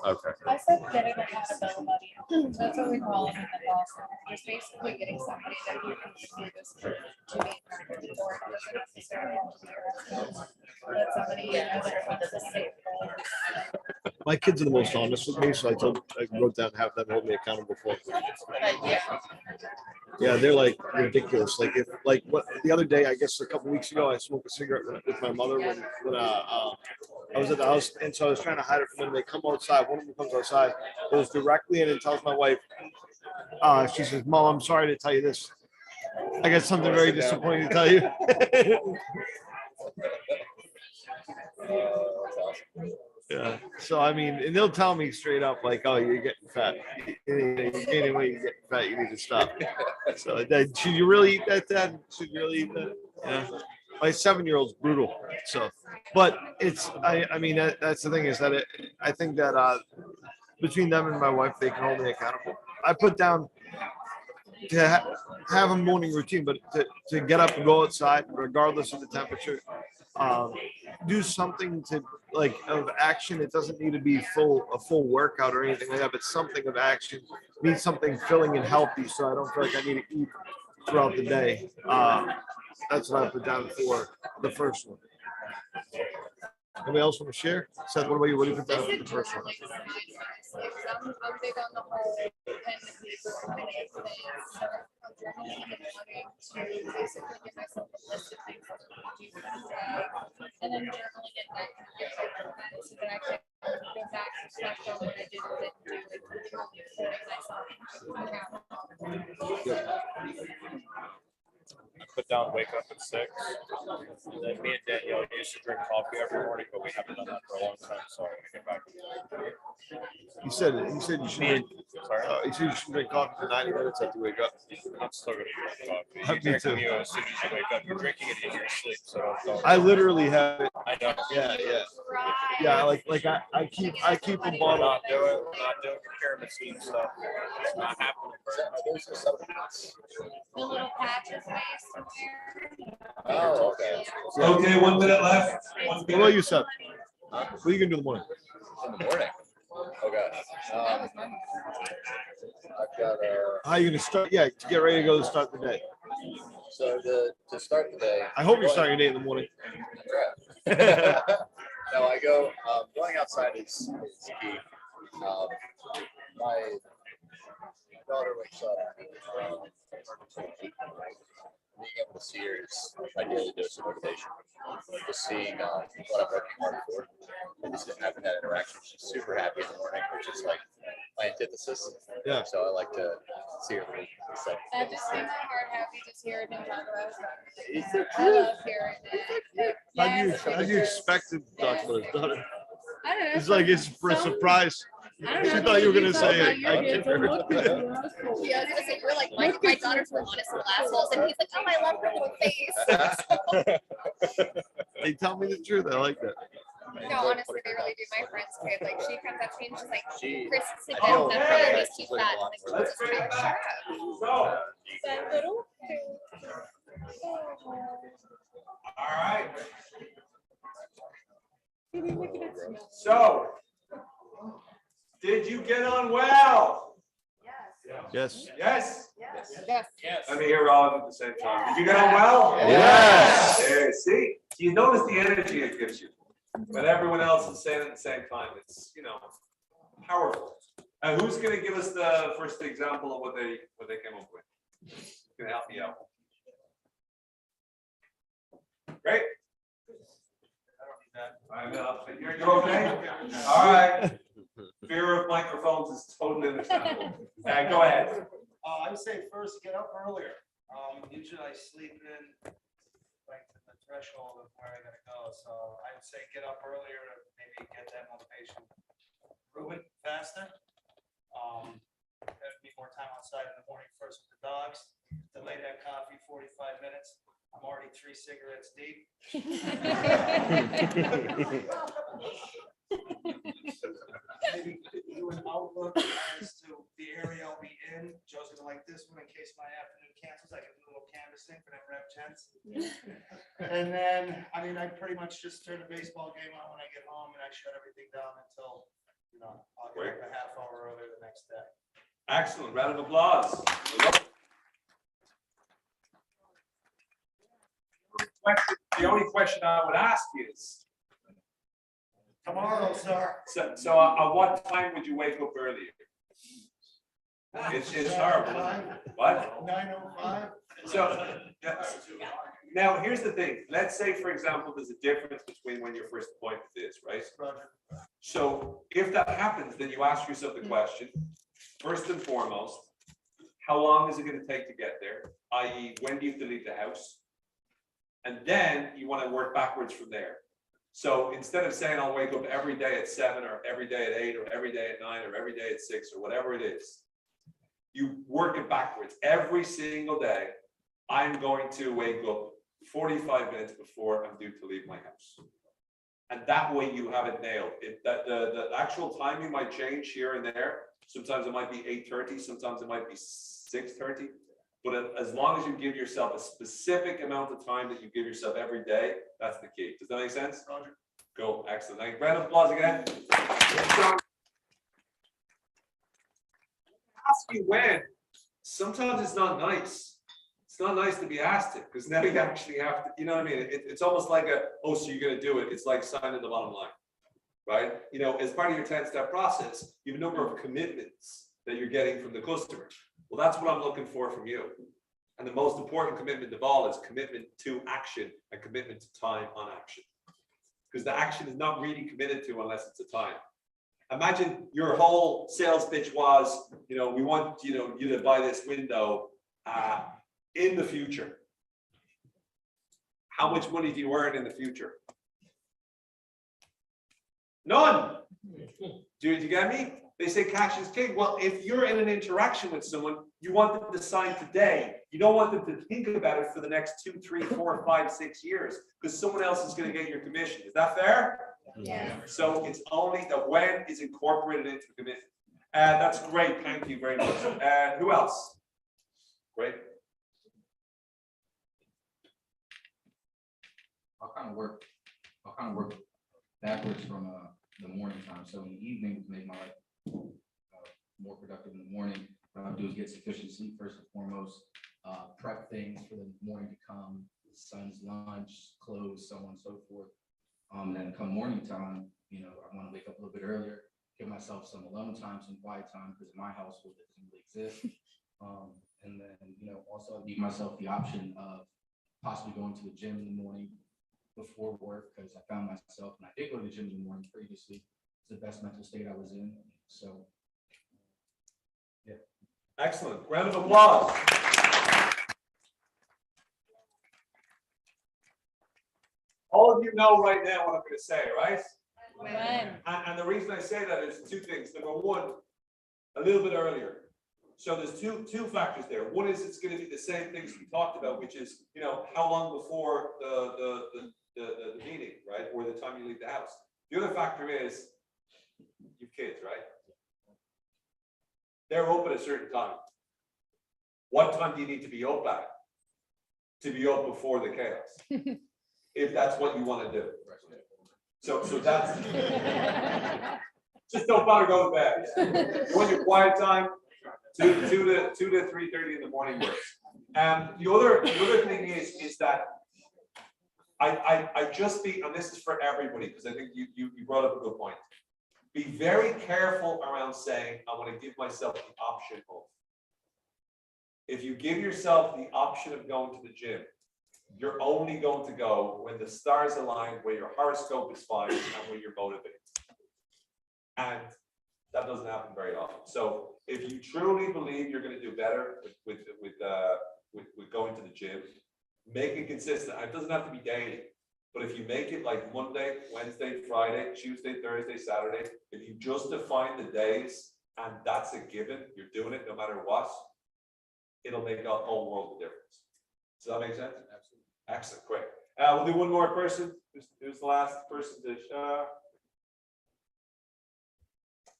Okay. I said getting accountability. That's what we call it in the boss. Just basically getting somebody that you can do this to be accountable for. It doesn't necessarily have to be your husband, but somebody that wants to save. My kids are the most honest with me, so I wrote down have them hold me accountable for. Yeah, they're like ridiculous. Like what the other day, I guess a couple weeks ago, I smoked a cigarette with my mother when I was at the house, and so I was trying to hide it from them. They come outside. One of them comes outside, goes directly in and tells my wife. She says, "Mom, I'm sorry to tell you this. I got something very disappointing to tell you." Yeah. So I mean, and they'll tell me straight up, like, "Oh, you're getting fat. You're gaining weight. You're getting fat. You need to stop." So should you really eat that? Dad? Should you really eat that? Yeah. My 7-year-old's brutal. So, but it's I mean that's the thing is that I think that between them and my wife, they can hold me accountable. I put down to have a morning routine, but to get up and go outside, regardless of the temperature. Do something to like of action. It doesn't need to be a full workout or anything like that, but something of action. Need something filling and healthy, so I don't feel like I need to eat throughout the day. That's what I put down for the first one. Anybody else want to share? Seth, what about you? What do you put down for the first one? I'm big on the whole pen and paper kind of thing. So I'm journaling in the morning to basically give myself a list of things that I'm going to do for the day, and then journaling at night to get my so that I can go back and reflect on what I did and didn't do, and holding myself accountable. I put down wake up at 6. And then me and Danielle used to drink coffee every morning, but we haven't done that for a long time, so I'm gonna get back. You said you should drink. Sorry? You said you should drink coffee for 90 minutes after you wake up. I'm still gonna drink coffee. Me You're too. drinking as soon as you wake up. You're drinking it in your sleep, so don't. I literally have it. I know. Yeah. Like I keep a We're bottle. not doing the pyramid scheme stuff. It's not happening. The little patches based somewhere. Oh, okay. Okay, 1 minute left. What about you, Seth? What are you gonna do in the morning? In the morning. Oh gosh. I've got How are you gonna start? Yeah, to get ready to go to start the day. so to start the day. I hope you're starting your day in the morning. Try. No, I go. Going outside is key. My daughter wakes up being able to see her is my daily dose of motivation. Just seeing what I'm working hard for. And just having that interaction. She's super happy in the morning, which is like my antithesis. Yeah. So I like to see her. That just makes my heart happy to hear him talk about stuff. He's so I love hearing it. How'd you expect him to talk about his daughter? I don't know. It's like it's for a surprise. I don't She know. thought you were gonna say about it. your kids. Yeah, I was gonna say, you're like, my daughter's the honest little assholes, and he's like, oh, I love her little face. They tell me the truth. I like that. No, honestly, they really do. My friend's kid, like, she comes up to me and she's like, Chris, sit I down, feel that bad. really is too fat. I'm like, Jesus, shut up. So, That little. all right. So, did you get on well? Yes. Yes? Yes. Let me hear all of them at the same time. Did you get on well? Yes. There, see, you notice the energy it gives you, but everyone else is saying it at the same time. It's, powerful. And who's gonna give us the first example of what they came up with? Gonna help me out. Great. I know, you're okay? All right. Fear of microphones is totally understandable. Go ahead. I would say first, get up earlier. Usually I sleep in like to the threshold of where I gotta go. So I'd say get up earlier to maybe get that motivation moving faster. There'd be more time outside in the morning first with the dogs. Delay that coffee 45 minutes. I'm already 3 cigarettes deep. Maybe do an outlook as to the area I'll be in. Joe's gonna like this one in case my afternoon cancels. I can do a little canvassing for them Rev 10s. And then, I pretty much just turn the baseball game on when I get home and I shut everything down until, I'll get up a half hour earlier the next day. Excellent. Round of applause. The only question I would ask is, Tomorrow, sir. so at what time would you wake up earlier? It's horrible. What? 9:05. So, now here's the thing. Let's say, for example, there's a difference between when your first appointment is, right? So if that happens, then you ask yourself the question, first and foremost, how long is it going to take to get there? I.e., when do you have to leave the house? And then you want to work backwards from there. So instead of saying I'll wake up every day at 7 or every day at 8 or every day at 9 or every day at 6 or whatever it is, you work it backwards. Every single day, I'm going to wake up 45 minutes before I'm due to leave my house. And that way you have it nailed. The actual timing might change here and there. Sometimes it might be 8:30, sometimes it might be 6:30. But as long as you give yourself a specific amount of time that you give yourself every day, that's the key. Does that make sense? Roger. Go. Excellent. Thank you. Round of applause again. Ask you when. Sometimes it's not nice. It's not nice to be asked it because now you actually have to, you know what I mean? It's almost like so you're going to do it. It's like signing the bottom line, right? As part of your 10-step process, you have a number of commitments that you're getting from the customer. Well, that's what I'm looking for from you. And the most important commitment of all is commitment to action and commitment to time on action. Because the action is not really committed to unless it's a time. Imagine your whole sales pitch was, we want, you to buy this window in the future. How much money do you earn in the future? None. Do you get me? They say cash is king. Well, if you're in an interaction with someone, you want them to sign today. You don't want them to think about it for the next 2, 3, 4, 5, 6 years because someone else is going to get your commission. Is that fair? Yeah. So it's only the when is incorporated into the commitment. That's great. Thank you very much. Who else? Great. I'll kind of work backwards from the morning time. So in the evening, to make my life more productive in the morning, what I'll do is get sufficient sleep first and foremost, prep things for the morning to come, son's lunch, clothes, so on and so forth. And then come morning time, I want to wake up a little bit earlier, give myself some alone time, some quiet time, because in my household it doesn't really exist. And then, also leave myself the option of possibly going to the gym in the morning before work, because I found myself, and I did go to the gym in the morning previously, it's the best mental state I was in. So, yeah. Excellent. Round of applause. All of you know right now what I'm going to say, right? And the reason I say that is two things. Number one, a little bit earlier. So there's two factors there. One is it's going to be the same things we talked about, which is, how long before the meeting, right? Or the time you leave the house. The other factor is you've kids, right? They're open at a certain time. What time do you need to be up at to be up before the chaos? If that's what you want to do. So that's just don't bother going to bed. You want your quiet time, 2 to 3:30 in the morning works. The other thing is that I just be, and this is for everybody, because I think you brought up a good point. Be very careful around saying, I want to give myself the option of. If you give yourself the option of going to the gym, you're only going to go when the stars align, where your horoscope is fine, and when you're motivated. And that doesn't happen very often. So if you truly believe you're going to do better with going to the gym, make it consistent. It doesn't have to be daily, but if you make it like Monday, Wednesday, Friday, Tuesday, Thursday, Saturday, if you just define the days and that's a given, you're doing it no matter what, it'll make a whole world of difference. Does that make sense? Absolutely. Excellent. Quick. We'll do one more person. Who's the last person to show?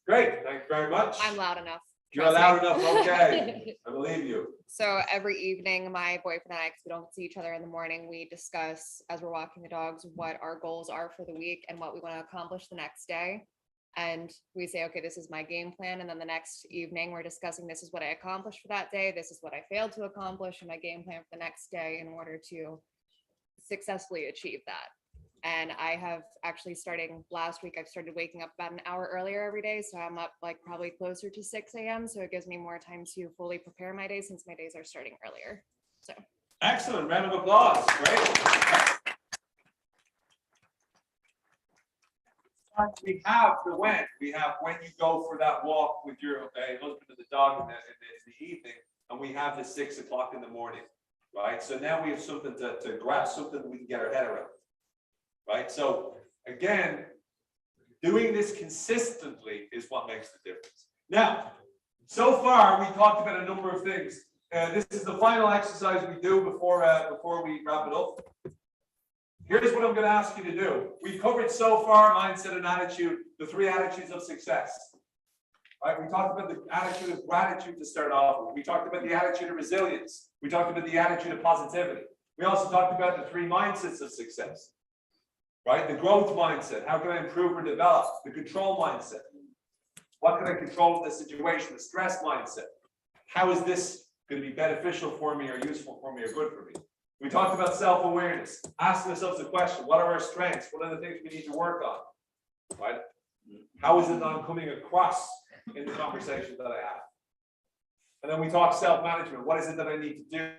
Great. Thank you very much. I'm loud enough. You're loud enough. Okay. I believe you. So every evening, my boyfriend and I, because we don't see each other in the morning, we discuss as we're walking the dogs what our goals are for the week and what we want to accomplish the next day. And we say, okay, this is my game plan. And then the next evening, we're discussing this is what I accomplished for that day. This is what I failed to accomplish in my game plan for the next day in order to successfully achieve that. And I have actually, starting last week, I've started waking up about an hour earlier every day. So I'm up like probably closer to 6 a.m. So it gives me more time to fully prepare my day since my days are starting earlier. So excellent. Round of applause. Great. We have the when. We have when you go for that walk with your husband and the dog in the evening, and we have the 6 o'clock in the morning, right? So now we have something to grasp, something that we can get our head around, right? So again, doing this consistently is what makes the difference. Now, so far we talked about a number of things. This is the final exercise we do before we wrap it up. Here's what I'm going to ask you to do. We've covered so far mindset and attitude, the 3 attitudes of success. Right? We talked about the attitude of gratitude to start off with. We talked about the attitude of resilience. We talked about the attitude of positivity. We also talked about the 3 mindsets of success. Right? The growth mindset. How can I improve or develop? The control mindset. What can I control in this situation? The stress mindset. How is this going to be beneficial for me or useful for me or good for me? We talked about self-awareness, asking ourselves the question, what are our strengths? What are the things we need to work on? Right? How is it that I'm coming across in the conversation that I have? And then we talk self-management. What is it that I need to do